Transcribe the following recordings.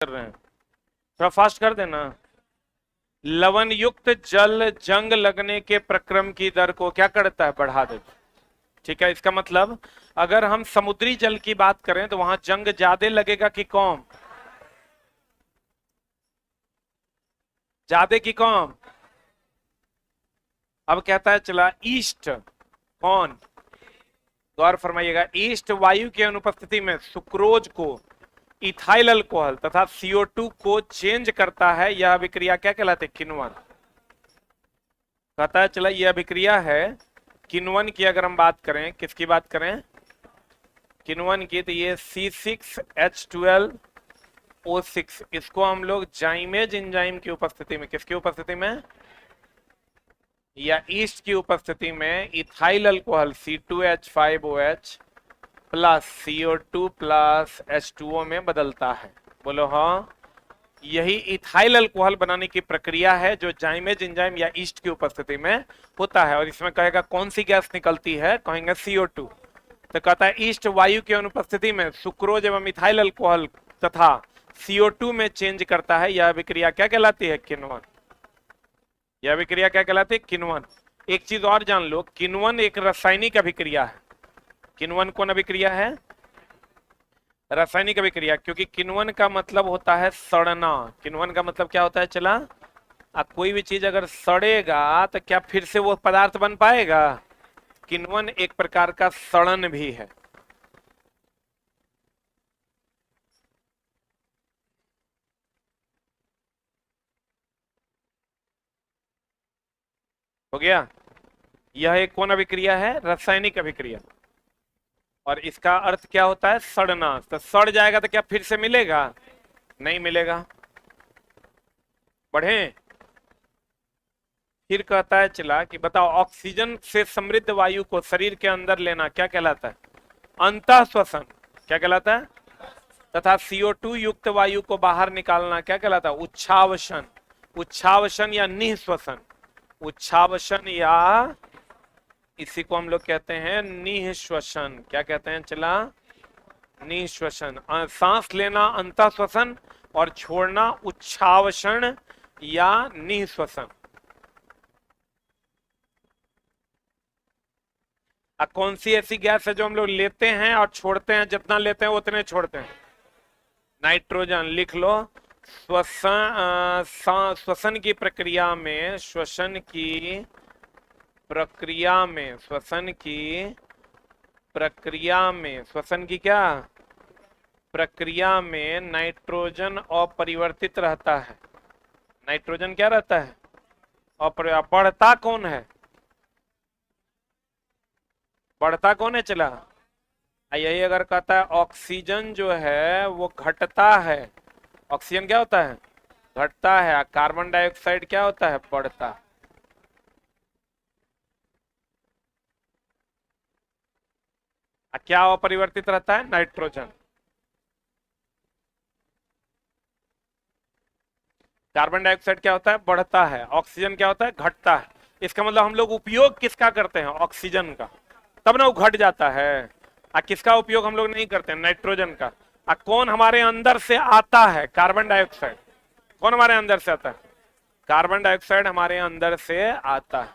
कर रहे हैं, थोड़ा फास्ट कर देना। लवण युक्त जल जंग लगने के प्रक्रम की दर को क्या करता है? बढ़ा देता है। ठीक है, इसका मतलब अगर हम समुद्री जल की बात करें तो वहां जंग ज्यादा लगेगा कि कम? ज्यादा कि कम? अब कहता है चला ईस्ट, कौन? गौर फरमाइएगा, ईस्ट वायु की अनुपस्थिति में सुक्रोज को इथाइल अल्कोहल तथा CO2 को चेंज करता है। यह अभिक्रिया क्या कहलाती है? किण्वन। कहता है चला यह अभिक्रिया है किण्वन की। अगर हम बात करें, किसकी बात करें? किण्वन की, तो ये C6H12O6, इसको हम लोग जाइमेज एंजाइम की उपस्थिति में, किसकी उपस्थिति में? या ईस्ट की उपस्थिति में ethyl alcohol C2H5OH plus CO2 plus H2O में बदलता है। बोलो हाँ। यही इथाइल अल्कोहल बनाने की प्रक्रिया है जो जाइमेज एंजाइम या ईस्ट की उपस्थिति में होता है। और इसमें कहेगा कौन सी गैस निकलती है? कहेंगे CO2। तो कहता है ईस्ट वायु की अनुपस्थिति में सुक्रोज एवं इथाइल अल्कोहल तथा CO2 में चेंज करता है। यह अभिक्रिया क्या कहलाती है? किण्वन। यह अभिक्रिया क्या कहलाती है? किण्वन। एक चीज और जान लो, किण्वन एक रासायनिक अभिक्रिया है। किण्वन कौन अभिक्रिया है? रासायनिक अभिक्रिया, क्योंकि किण्वन का मतलब होता है सड़ना। किण्वन का मतलब क्या होता है? चला कोई भी चीज अगर सड़ेगा तो क्या फिर से वो पदार्थ बन पाएगा? किण्वन एक प्रकार का सड़न भी है। हो गया? यह एक कौन अभिक्रिया है? रासायनिक अभिक्रिया। और इसका अर्थ क्या होता है? सड़ना। तो सड़ जाएगा तो क्या फिर से मिलेगा? नहीं मिलेगा। बढ़े। फिर कहता है चला कि बताओ, ऑक्सीजन से समृद्ध वायु को शरीर के अंदर लेना क्या कहलाता है? अंतः श्वसन। क्या कहलाता है? तथा CO2 युक्त वायु को बाहर निकालना क्या कहलाता है? उच्छावसन। उच्छावसन या निःश्वसन। उच्छावसन या इसी को हम लोग कहते हैं निःश्वसन। क्या कहते हैं चला? निःश्वसन। सांस लेना अंतः श्वसन और छोड़ना उच्छावसन या निःश्वसन। कौन सी ऐसी गैस है जो हम लोग लेते हैं और छोड़ते हैं? जितना लेते हैं उतने छोड़ते हैं। नाइट्रोजन। लिख लो। श्वसन की प्रक्रिया में, श्वसन की प्रक्रिया में, श्वसन की प्रक्रिया में, श्वसन की क्या प्रक्रिया में नाइट्रोजन अपरिवर्तित रहता है। नाइट्रोजन क्या रहता है? बढ़ता कौन है? बढ़ता कौन है चला? यही अगर कहता है ऑक्सीजन जो है वो घटता है, ऑक्सीजन क्या होता है? घटता है। कार्बन डाइऑक्साइड क्या होता है? बढ़ता। क्या अपरिवर्तित रहता है? नाइट्रोजन। कार्बन डाइऑक्साइड क्या होता है? बढ़ता है। ऑक्सीजन क्या होता है? घटता है। इसका मतलब हम लोग उपयोग किसका करते हैं? ऑक्सीजन का, तब ना वो घट जाता है। किसका उपयोग हम लोग नहीं करते हैं? नाइट्रोजन का। कौन हमारे अंदर से आता है? Carbon dioxide. कौन हमारे अंदर से आता है? कार्बन डाइऑक्साइड हमारे अंदर से आता है।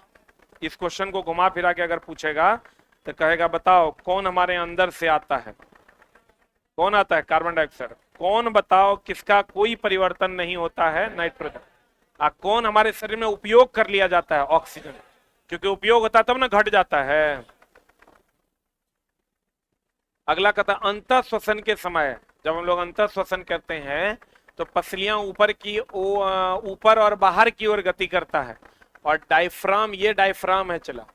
इस क्वेश्चन को घुमा फिरा के अगर पूछेगा तो कहेगा बताओ कौन हमारे अंदर से आता है? कौन आता है? Carbon dioxide. कौन बताओ किसका कोई परिवर्तन नहीं होता है? नाइट्रोजन। कौन हमारे शरीर में उपयोग कर लिया जाता है? ऑक्सीजन। क्योंकि उपयोग होता है तब ना घट जाता है। अगला कहता है अंतः श्वसन के समय, जब हम लोग अंतः श्वसन करते हैं तो पसलियां ऊपर और बाहर की ओर गति करता है। और डायफ्राम, ये डायफ्राम है चला,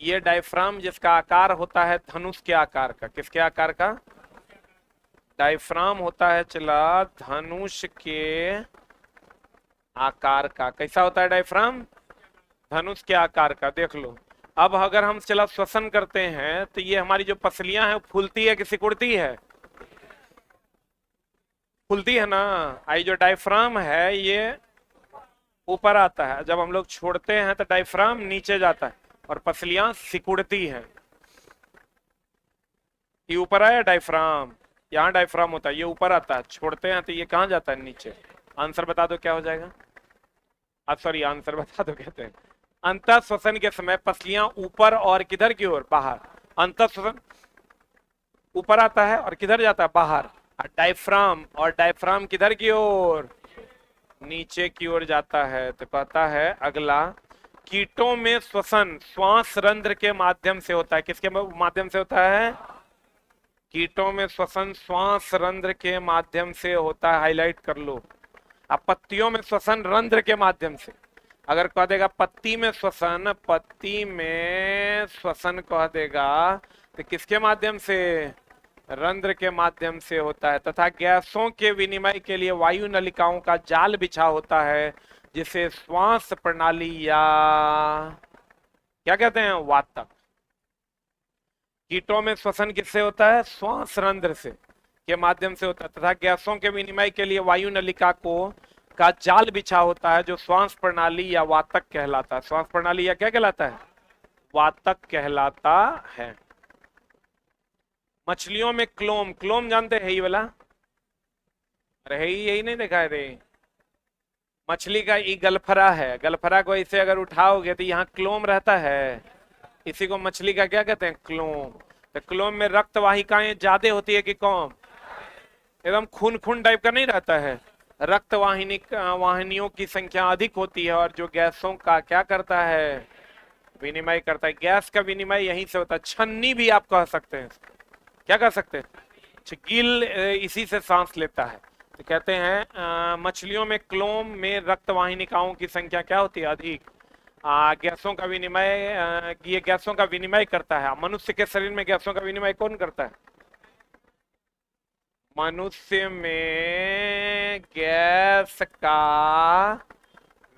ये डायफ्राम जिसका आकार होता है धनुष के आकार का। किसके आकार का? डायफ्राम होता है चला धनुष के आकार का। कैसा होता है डायफ्राम? धनुष के आकार का। देख लो, अब अगर हम चला श्वसन करते हैं तो ये हमारी जो पसलियां हैं फूलती है कि सिकुड़ती है? फूलती है ना। आई जो डायफ्राम है ये ऊपर आता है, जब हम लोग छोड़ते हैं तो डायफ्राम नीचे जाता है और पसलियां सिकुड़ती हैं। ये ऊपर आया डायफ्राम। यहाँ डायफ्राम होता है, ये ऊपर आता है, छोड़ते हैं तो ये कहाँ जाता है, नीचे। आंसर बता दो क्या हो जाएगा। सॉरी, आंसर बता दो, कहते हैं अंतः श्वसन के समय पसलियां ऊपर और किधर की ओर, बाहर। अंतः श्वसन ऊपर आता है और किधर जाता है, बाहर। और डायफ्राम किधर की ओर, नीचे की ओर जाता है। तो कहता है अगला, कीटों में श्वसन श्वास रंध्र के माध्यम से होता है। किसके माध्यम से होता है, कीटों में श्वसन श्वास रंध्र के माध्यम से होता है, हाईलाइट कर लो। अब पत्तियों में श्वसन रंध्र के माध्यम से, अगर कह देगा पत्ती में श्वसन, पत्ती में श्वसन कह देगा तो किसके माध्यम से, रंध्र के माध्यम से होता है। तथा गैसों के विनिमय के लिए वायु नलिकाओं का जाल बिछा होता है, जिसे श्वास प्रणाली या क्या कहते हैं, वातक। कीटों में श्वसन किससे होता है, श्वास रंध्र से के माध्यम से होता है। तथा गैसों के विनिमय के लिए वायु नलिका का जाल बिछा होता है, जो श्वास प्रणाली या वातक कहलाता है। श्वास प्रणाली या क्या कहलाता है, वातक कहलाता है। मछलियों में क्लोम, क्लोम जानते हैं ये वाला, अरे यही नहीं देखा है रे, मछली का ई गलफरा है, गलफरा को इसे अगर उठाओगे तो यहाँ क्लोम रहता है, इसी को मछली का क्या कहते हैं, क्लोम। तो क्लोम में रक्त वाहिकाएं ज्यादा होती है कि कम, एकदम खून खून टाइप का नहीं रहता है, रक्त वाहिनियों की संख्या अधिक होती है, और जो गैसों का क्या करता है, विनिमय करता है। गैस का विनिमय यहीं से होता है। छन्नी भी आप कह सकते हैं, क्या कह सकते हैं, गिल इसी से सांस लेता है। तो कहते हैं मछलियों में क्लोम में रक्त वाहिनिकाओं की संख्या क्या होती है, अधिक। गैसों का विनिमय, ये गैसों का विनिमय करता है। मनुष्य के शरीर में गैसों का विनिमय कौन करता है, मनुष्य में गैस का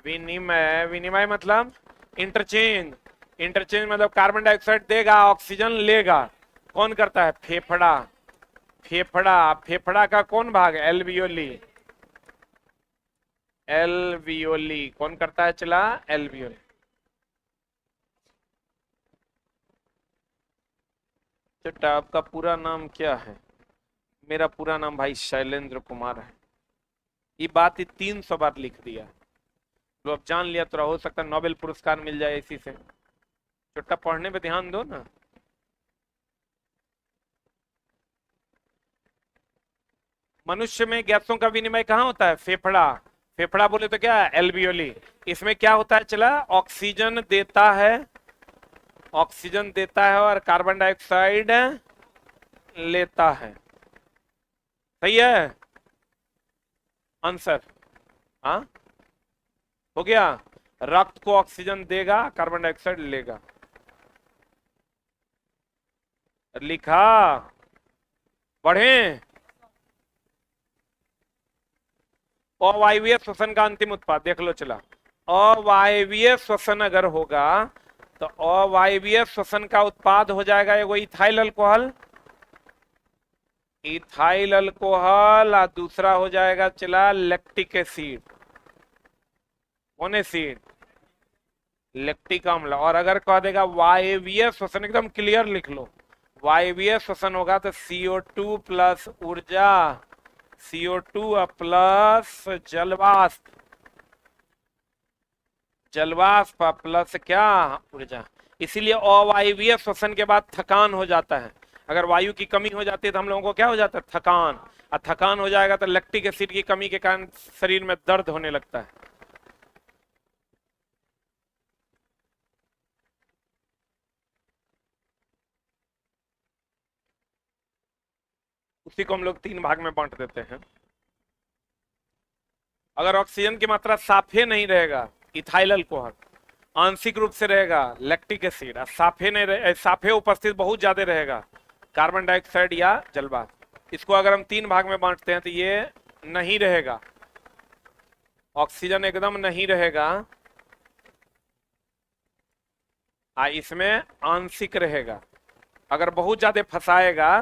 विनिमय, विनिमय मतलब इंटरचेंज, इंटरचेंज मतलब कार्बन डाइऑक्साइड देगा, ऑक्सीजन लेगा, कौन करता है, फेफड़ा। फेफड़ा, फेफड़ा का कौन भाग है, एल्वियोली, एल्वियोली कौन करता है, चला एल्वियोली। बेटा आपका पूरा नाम क्या है, मेरा पूरा नाम भाई शैलेंद्र कुमार है। ये बात 300 बार लिख दिया, तो अब जान लिया तो हो सकता है नोबेल पुरस्कार मिल जाए इसी से। छोटा पढ़ने पे ध्यान दो ना। मनुष्य में गैसों का विनिमय कहाँ होता है, फेफड़ा। फेफड़ा बोले तो क्या है, एल्वियोली। इसमें क्या होता है, चला ऑक्सीजन देता है, ऑक्सीजन देता है और कार्बन डाइऑक्साइड लेता है। सही है आंसर, हाँ हो गया। रक्त को ऑक्सीजन देगा, कार्बन डाइऑक्साइड लेगा। लिखा, पढ़ें। अवायवीय श्वसन का अंतिम उत्पाद देख लो, चला अवायवीय श्वसन अगर होगा तो अवायवीय श्वसन का उत्पाद हो जाएगा एगो इथाइल अल्कोहल, इथाइल अल्कोहल, और दूसरा हो जाएगा चला लैक्टिक एसिड। कौन एसिड, लैक्टिक अम्ल। और अगर कह देगा वायवीय श्वसन, एकदम क्लियर लिख लो, वायवीय श्वसन होगा तो CO2 प्लस ऊर्जा, CO2 प्लस जलवाष्प, जलवाष्प प्लस क्या, ऊर्जा। इसीलिए अवायवीय श्वसन के बाद थकान हो जाता है। अगर वायु की कमी हो जाती है तो हम लोगों को क्या हो जाता है, थकान। और थकान हो जाएगा तो लैक्टिक एसिड की कमी के कारण शरीर में दर्द होने लगता है। उसी को हम लोग 3 भाग में बांट देते हैं। अगर ऑक्सीजन की मात्रा साफे नहीं रहेगा, इथाइल अल्कोहल, आंशिक रूप से रहेगा लैक्टिक एसिड, साफे नहीं रहे, साफे उपस्थित बहुत ज्यादा रहेगा, कार्बन डाइऑक्साइड या जलवाष्प। इसको अगर हम 3 भाग में बांटते हैं तो ये नहीं रहेगा, ऑक्सीजन एकदम नहीं रहेगा, इसमें आंशिक रहेगा। अगर बहुत ज्यादा फंसाएगा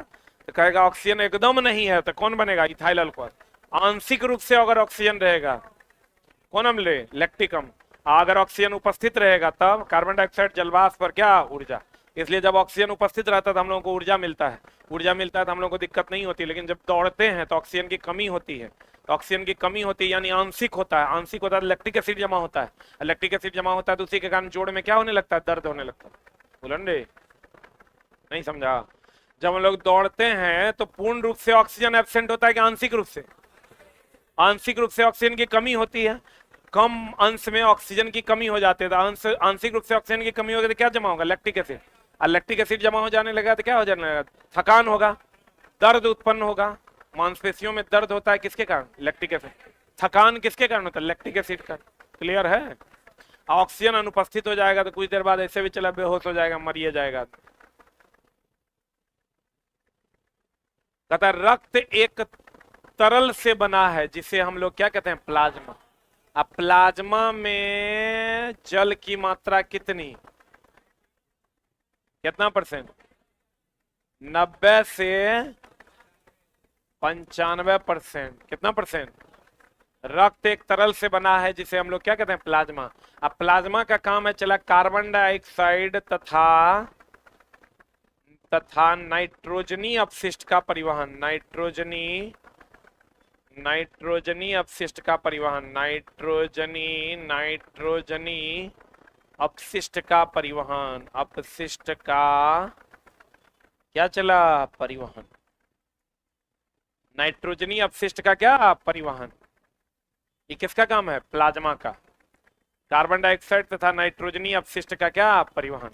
तो कहेगा ऑक्सीजन एकदम नहीं है, तो कौन बनेगा, इथाइल अल्कोहल। आंशिक रूप से अगर ऑक्सीजन रहेगा, कौन अम्ल, लैक्टिक अम्ल। अगर ऑक्सीजन उपस्थित रहेगा तब कार्बन डाइऑक्साइड जलवाष्प पर क्या, ऊर्जा। इसलिए जब ऑक्सीजन उपस्थित रहता है तो हम लोगों को ऊर्जा मिलता है, ऊर्जा मिलता है तो हम लोगों को दिक्कत नहीं होती। लेकिन जब दौड़ते हैं तो ऑक्सीजन की कमी होती है, तो ऑक्सीजन की कमी होती है यानी आंशिक होता है, आंशिक होता है तो लैक्टिक एसिड जमा होता है, लैक्टिक एसिड जमा होता है तो उसी के कारण जोड़ में क्या होने लगता है, दर्द होने लगता है। बोलन रे, नहीं समझा? जब हम लोग दौड़ते हैं तो पूर्ण रूप से ऑक्सीजन एब्सेंट होता है कि आंशिक रूप से? आंशिक रूप से ऑक्सीजन की कमी होती है, कम अंश में ऑक्सीजन की कमी हो जाती है, तो आंशिक रूप से ऑक्सीजन की कमी होगी तो क्या जमा होगा, लैक्टिक एसिड। और लैक्टिक एसिड जमा हो जाने लगा तो क्या हो जाने लगा, थकान होगा, दर्द उत्पन्न होगा, मांसपेशियों में दर्द होता है किसके कारण, लैक्टिक एसिड। थकान किसके कारण होता है, लैक्टिक एसिड का। क्लियर है? ऑक्सीजन अनुपस्थित हो जाएगा तो कुछ देर बाद ऐसे भी चला बेहोश हो जाएगा, मरिए जाएगा। कहता रक्त एक तरल से बना है जिसे हम लोग क्या कहते हैं, प्लाज्मा। अब प्लाज्मा में जल की मात्रा कितनी, कितना परसेंट, 90 से 95%। कितना परसेंट? रक्त एक तरल से बना है जिसे हम लोग क्या कहते हैं, प्लाज्मा। अब प्लाज्मा का काम है चला कार्बन डाइऑक्साइड तथा नाइट्रोजनी अपशिष्ट का परिवहन, नाइट्रोजनी अपशिष्ट का परिवहन, नाइट्रोजनी अपशिष्ट का परिवहन, अपशिष्ट का क्या चला, परिवहन। नाइट्रोजनी अपशिष्ट का क्या परिवहन, ये किसका काम है, प्लाज्मा का। कार्बन डाइऑक्साइड तथा नाइट्रोजनी अपशिष्ट का क्या परिवहन।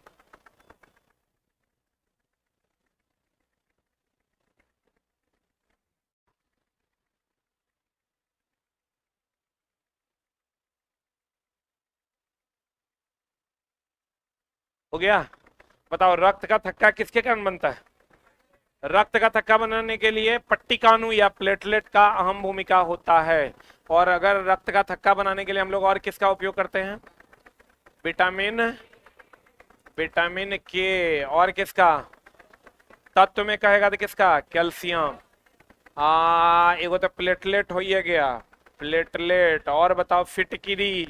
हो गया? बताओ रक्त का थक्का किसके कारण बनता है, रक्त का थक्का बनाने के लिए पट्टिकाणु या प्लेटलेट का अहम भूमिका होता है। और अगर रक्त का थक्का बनाने के लिए हम लोग और किसका उपयोग करते हैं, विटामिन, विटामिन के, और किसका, तत्व में कहेगा तो किसका, कैल्शियम। एगो तो प्लेटलेट हो ही गया, प्लेटलेट। और बताओ फिटकिरी,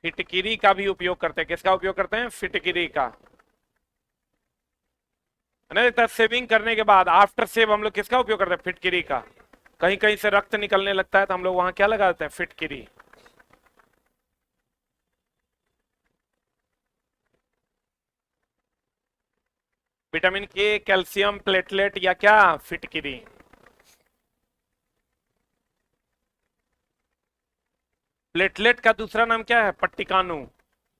फिटकिरी का भी उपयोग करते हैं, किसका उपयोग करते हैं, फिटकिरी का। सेविंग करने के बाद आफ्टर सेव हम लोग किसका उपयोग करते हैं, फिटकिरी का। कहीं कहीं से रक्त निकलने लगता है तो हम लोग वहां क्या लगा देते हैं, फिटकिरी। विटामिन के, कैल्शियम, प्लेटलेट या क्या, फिटकिरी। प्लेटलेट का दूसरा नाम क्या है, पट्टिकाणु।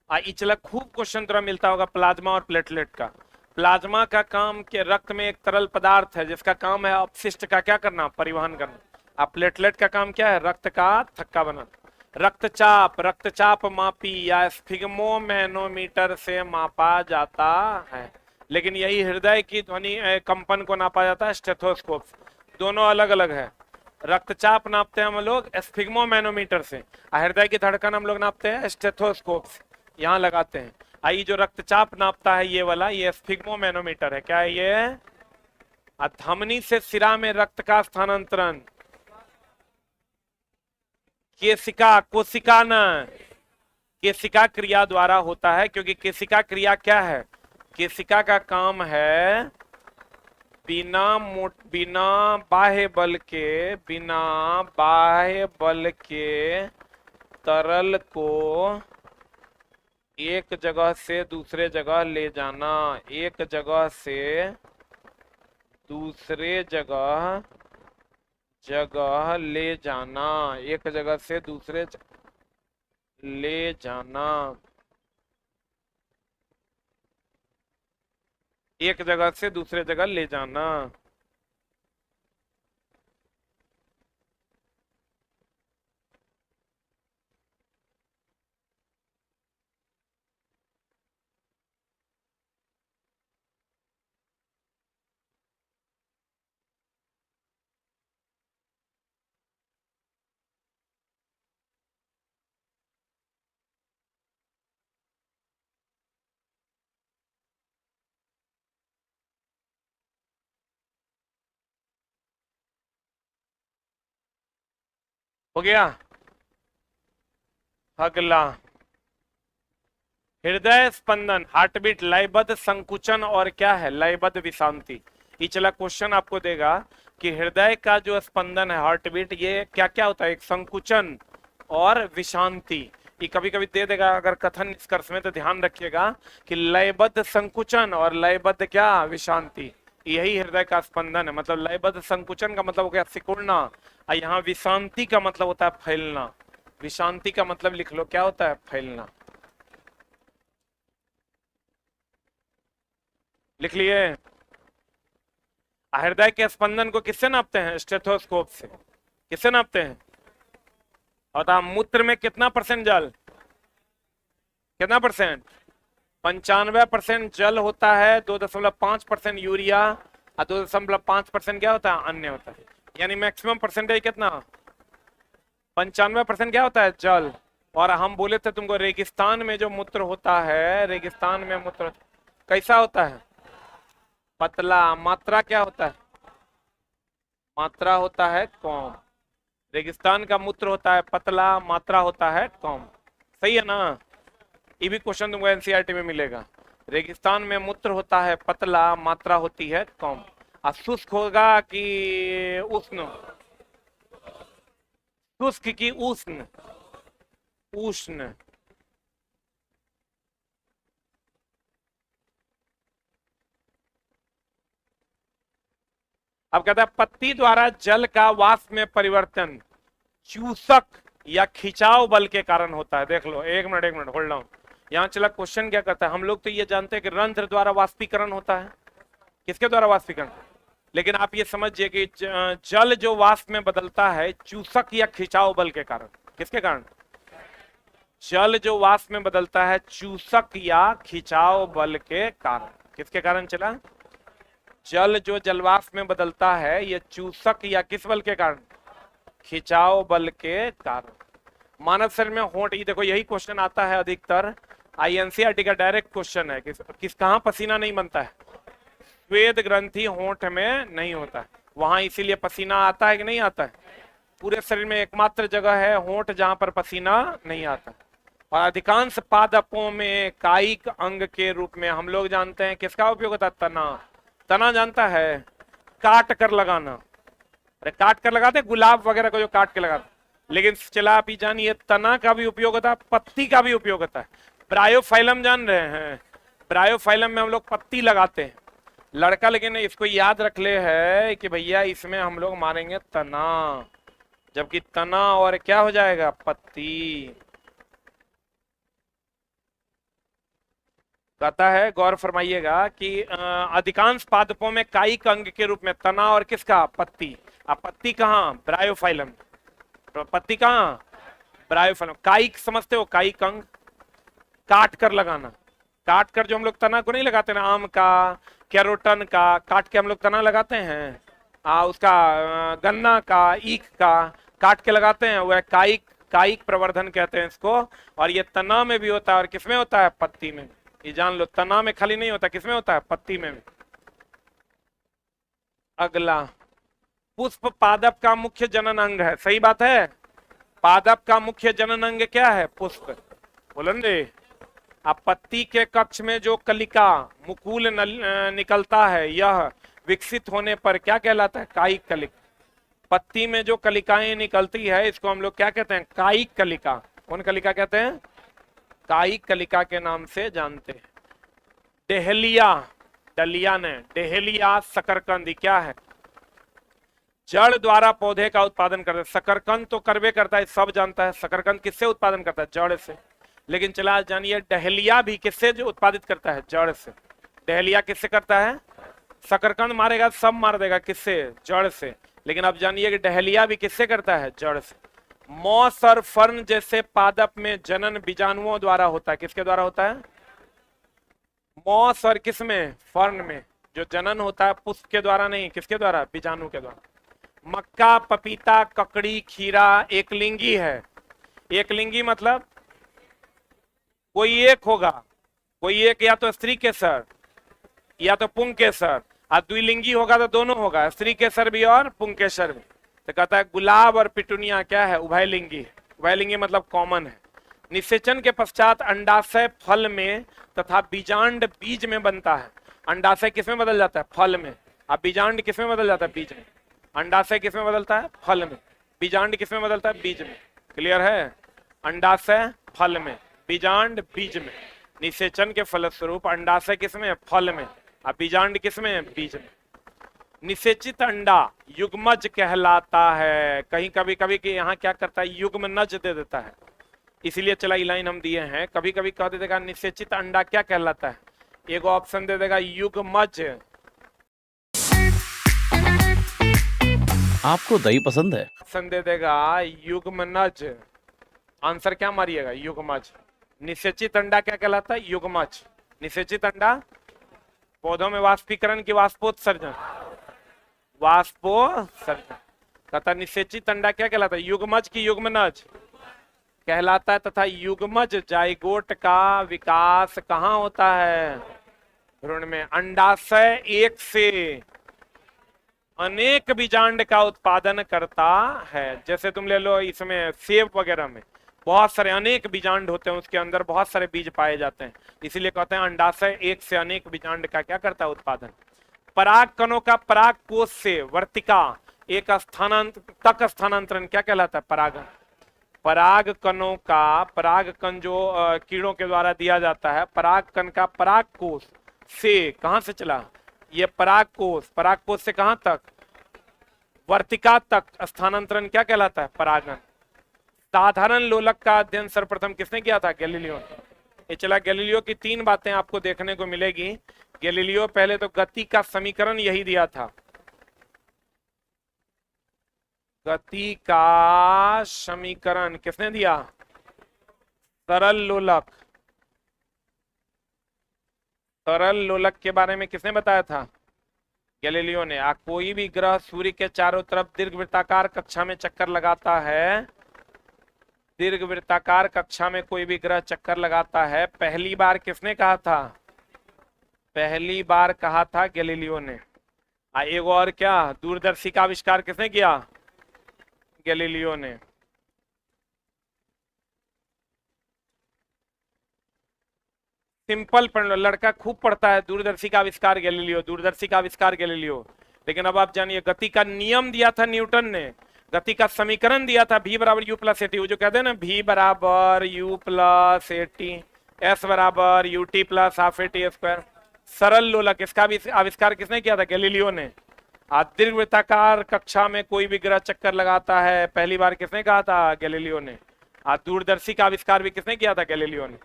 इचला खूब क्वेश्चन तरह मिलता होगा प्लाज्मा और प्लेटलेट का। प्लाज्मा का काम के रक्त में एक तरल पदार्थ है जिसका काम है अपशिष्ट का क्या करना, परिवहन करना। अब प्लेटलेट का काम क्या है, रक्त का थक्का बनाना। रक्तचाप, रक्तचाप मापी या स्फिग्मोमैनोमीटर से मापा जाता है, लेकिन यही हृदय की ध्वनि कंपन को नापा जाता है स्टेथोस्कोप। दोनों अलग अलग है। रक्तचाप नापते हैं हम लोग स्फिग्मोमैनोमीटर से, हृदय की धड़कन हम लोग नापते हैं स्टेथोस्कोप से, यहाँ लगाते हैं। आई जो रक्तचाप नापता है ये वाला, ये स्फिग्मोमैनोमीटर है। क्या है ये, धमनी से सिरा में रक्त का स्थानांतरण केशिका, कोशिका न, केशिका क्रिया द्वारा होता है, क्योंकि केशिका क्रिया क्या है, केशिका का काम है बिना बाह्य बल के, बिना बाह्य बल के तरल को एक जगह से दूसरे जगह ले जाना, एक जगह से दूसरे जगह ले जाना, एक जगह से दूसरे ले जाना, एक जगह से दूसरे जगह ले जाना। हो गया? अगला हृदय स्पंदन, हार्टबीट, लयबद्ध संकुचन और क्या है, लयबद्ध विश्रांति। ये चला क्वेश्चन आपको देगा कि हृदय का जो स्पंदन है, हार्टबीट, ये क्या क्या होता है, एक संकुचन और विश्रांति। ये कभी कभी दे देगा अगर कथन निष्कर्ष में, तो ध्यान रखिएगा कि लयबद्ध संकुचन और लयबद्ध क्या, विश्रांति, यही हृदय का स्पंदन है। मतलब लयबद्ध संकुचन का मतलब हो गया सिकुड़ना, और यहाँ विश्रांति का मतलब होता है फैलना। विश्रांति का मतलब लिख लो, क्या होता है, फैलना। लिख लिए। हृदय के स्पंदन को किससे नापते हैं, स्टेथोस्कोप से। किससे नापते हैं, और मूत्र में कितना परसेंट जल, कितना परसेंट, 95% जल होता है, 2.5% यूरिया, और 2.5% क्या होता है, अन्य होता है। यानी मैक्सिमम परसेंटेज कितना, 95% क्या होता है, जल। और हम बोले थे तुमको रेगिस्तान में जो मूत्र होता है, रेगिस्तान में मूत्र कैसा होता है, पतला। मात्रा क्या होता है, मात्रा होता है कम। रेगिस्तान का मूत्र होता है पतला, मात्रा होता है कम। सही है ना। ये भी क्वेश्चन तुमको एनसीईआरटी में मिलेगा। रेगिस्तान में मूत्र होता है पतला, मात्रा होती है कम। और शुष्क होगा कि उष्ण, शुष्क की उष्ण, उष्ण। अब कहता है पत्ती द्वारा जल का वाष्प में परिवर्तन चूसक या खिंचाव बल के कारण होता है। देख लो, एक मिनट होल्ड डाउन। यहाँ चला क्वेश्चन क्या करता है, हम लोग तो ये जानते हैं कि रंध्र द्वारा वाष्पीकरण होता है। किसके द्वारा वाष्पीकरण, लेकिन आप ये समझिए कि जल जो वाष्प में बदलता है चूसक या खिंचाव बल के कारण। किसके कारण, जल जो वाष्प में बदलता है चूसक या खिंचाव बल के कारण। किसके कारण चला, जल जो जलवाष्प में बदलता है ये चूसक या किस बल के कारण, खिंचाव बल के कारण। मानव शरीर में होंठ, ये देखो यही क्वेश्चन आता है अधिकतर, आईएनसीईआरटी का डायरेक्ट क्वेश्चन है। किस कहां पसीना नहीं बनता है, श्वेत ग्रंथि होंठ में नहीं होता है, वहां इसीलिए पसीना आता है कि नहीं आता है। पूरे शरीर में एकमात्र जगह है होंठ जहां पर पसीना नहीं आता। और अधिकांश पादपों में कायिक अंग के रूप में हम लोग जानते हैं किसका उपयोग होता है, तना। तना जानता है, काट कर लगाना। अरे काट कर लगाते, गुलाब वगैरह को जो काट के लगाते। लेकिन चला आप ही जानिए तना का भी उपयोग होता है, पत्ती का भी उपयोग होता है। ब्रायोफाइलम जान रहे हैं, ब्रायोफाइलम में हम लोग पत्ती लगाते हैं लड़का, लेकिन इसको याद रख ले है कि भैया इसमें हम लोग मारेंगे तना, जबकि तना और क्या हो जाएगा, पत्ती। कहता है गौर फरमाइएगा कि अधिकांश पादपों में कायिक अंग के रूप में तना और किसका, पत्ती। अब पत्ती कहाँ, ब्रायोफाइलम। पत्ती कहाँ, ब्रायोफाइलम। कायिक समझते हो, कायिक अंग, काट कर लगाना। काट कर जो हम लोग तना को नहीं लगाते ना, आम का, कैरोटन का काट के हम लोग तना लगाते हैं, उसका गन्ना का, ईख का काट के लगाते हैं, वह कायिक, कायिक प्रवर्धन कहते हैं इसको। और ये तना में भी होता है, और किसमें होता है, पत्ती में। ये जान लो, तना में खाली नहीं होता, किसमें होता है, पत्ती में। अगला, पुष्प पादप का मुख्य जनन अंग है। सही बात है, पादप का मुख्य जनन अंग क्या है, पुष्प। बोलन रे। अब पत्ती के कक्ष में जो कलिका मुकुल निकलता है, यह विकसित होने पर क्या कहलाता है, कायिक कलिका। पत्ती में जो कलिकाएं निकलती है इसको हम लोग क्या कहते हैं, कायिक कलिका। कौन कलिका कहते हैं, कायिक कलिका के नाम से जानते हैं। डेहलिया, डलिया ने, डेहलिया शकरकंद क्या है, जड़ द्वारा पौधे का उत्पादन करता है। शकरकंद तो करवे करता है, सब जानता है। शकरकंद किससे उत्पादन करता है, जड़ से। लेकिन चला जानिए डहलिया भी किससे जो उत्पादित करता है, जड़ से। डहलिया किससे करता है, शकरकंद मारेगा सब मार देगा, किससे, जड़ से। लेकिन अब जानिए कि डहलिया भी किससे करता है, जड़ से। मॉस और फर्न जैसे पादप में जनन बीजाणुओं द्वारा होता है। किसके द्वारा होता है, मॉस और किसमें, फर्न में जो जनन होता है पुष्प के द्वारा नहीं, किसके द्वारा, बीजाणु के द्वारा। मक्का, पपीता, ककड़ी, खीरा एकलिंगी है। एकलिंगी मतलब कोई एक होगा, कोई एक या तो स्त्री केसर या तो पुंकेसर, और द्विलिंगी होगा तो दोनों होगा, स्त्री केसर भी और पुंकेसर भी। तो कहता है गुलाब और पिटुनिया क्या है, उभयलिंगी। उभयलिंगी मतलब कॉमन है। निषेचन के पश्चात अंडाशय फल में तथा बीजांड बीज में बनता है। अंडाशय किसमें बदल जाता है? फल में। अब बीजांड किसमें बदल जाता है? बीज में। अंडाशय किसमें बदलता है? फल में। बीजांड किसमें बदलता है? बीज में। क्लियर है? अंडाशय फल में, बीजांड बीज में। निषेचन के फलस्वरूप अंडाशय किसमें? फल में। अब बीजांड किसमें? बीज में। निषेचित अंडा युग्मज कहलाता है। कहीं कभी कभी कि यहाँ क्या करता है? युग्मनज दे देता है, इसीलिए चला लाइन हम दिए हैं। कभी कभी कह दे देगा निषेचित अंडा क्या कहलाता है? एक ऑप्शन दे देगा युग्मज। आपको दही पसंद है? ऑप्शन दे देगा युग्मनज। आंसर क्या मारिएगा? युग्मज। निषेचित अंडा क्या कहलाता है? युग्मज। निषेचित अंडा पौधों में वाष्पीकरण की वाष्पोत्सर्जन, वाष्पोत्सर्जन। कहता निषेचित अंडा क्या कहलाता है? युग्मज की युग्मनज कहलाता है। तथा युग्मज जाइगोट का विकास कहाँ होता है? भ्रूण में। अंडाशय एक से अनेक बीजांड का उत्पादन करता है। जैसे तुम ले लो, इसमें सेब वगैरह में बहुत सारे अनेक बीजांड होते हैं, उसके अंदर बहुत सारे बीज पाए जाते हैं, इसीलिए कहते हैं अंडाशय एक से अनेक बीजांड का क्या करता है? उत्पादन। पराग कणों का पराग कोष से वर्तिका एक स्थानांतरण क्या कहलाता है? परागन। पराग कणों का, पराग कण जो कीड़ों के द्वारा दिया जाता है, पराग कण का पराग कोष से कहां से चला? ये पराग कोष से कहां तक? वर्तिका तक स्थानांतरण क्या कहलाता है? परागन। साधारण लोलक का अध्ययन सर्वप्रथम किसने किया था? गैलीलियो ने। ये चला, गैलीलियो की 3 बातें आपको देखने को मिलेगी। गैलीलियो पहले तो गति का समीकरण यही दिया था, गति का समीकरण किसने दिया? सरल लोलक। सरल लोलक के बारे में किसने बताया था? गैलीलियो ने। कोई भी ग्रह सूर्य के चारों तरफ दीर्घवृत्ताकार कक्षा में चक्कर लगाता है, दीर्घवृत्ताकार कक्षा में कोई भी ग्रह चक्कर लगाता है, पहली बार किसने कहा था? पहली बार कहा था गैलीलियो ने। एक और क्या, दूरदर्शी का आविष्कार किसने किया? गैलीलियो ने। सिंपल पढ़ लो, लड़का खूब पढ़ता है। दूरदर्शी का आविष्कार गैलीलियो, दूरदर्शी का आविष्कार गैलीलियो। लेकिन अब आप जानिए, गति का नियम दिया था न्यूटन ने, गति का समीकरण दिया था v बराबर u प्लस ए टी। वो जो कहते हैं ना, v बराबर u plus a t, s बराबर u t plus half a t square. सरल लोलक, इसका भी आविष्कार किसने किया था? गैलीलियो ने। दीर्घवृत्ताकार कक्षा में कोई भी ग्रह चक्कर लगाता है, पहली बार किसने कहा था? गैलीलियो ने। दूरदर्शी का आविष्कार भी किसने किया था? गैलीलियो ने।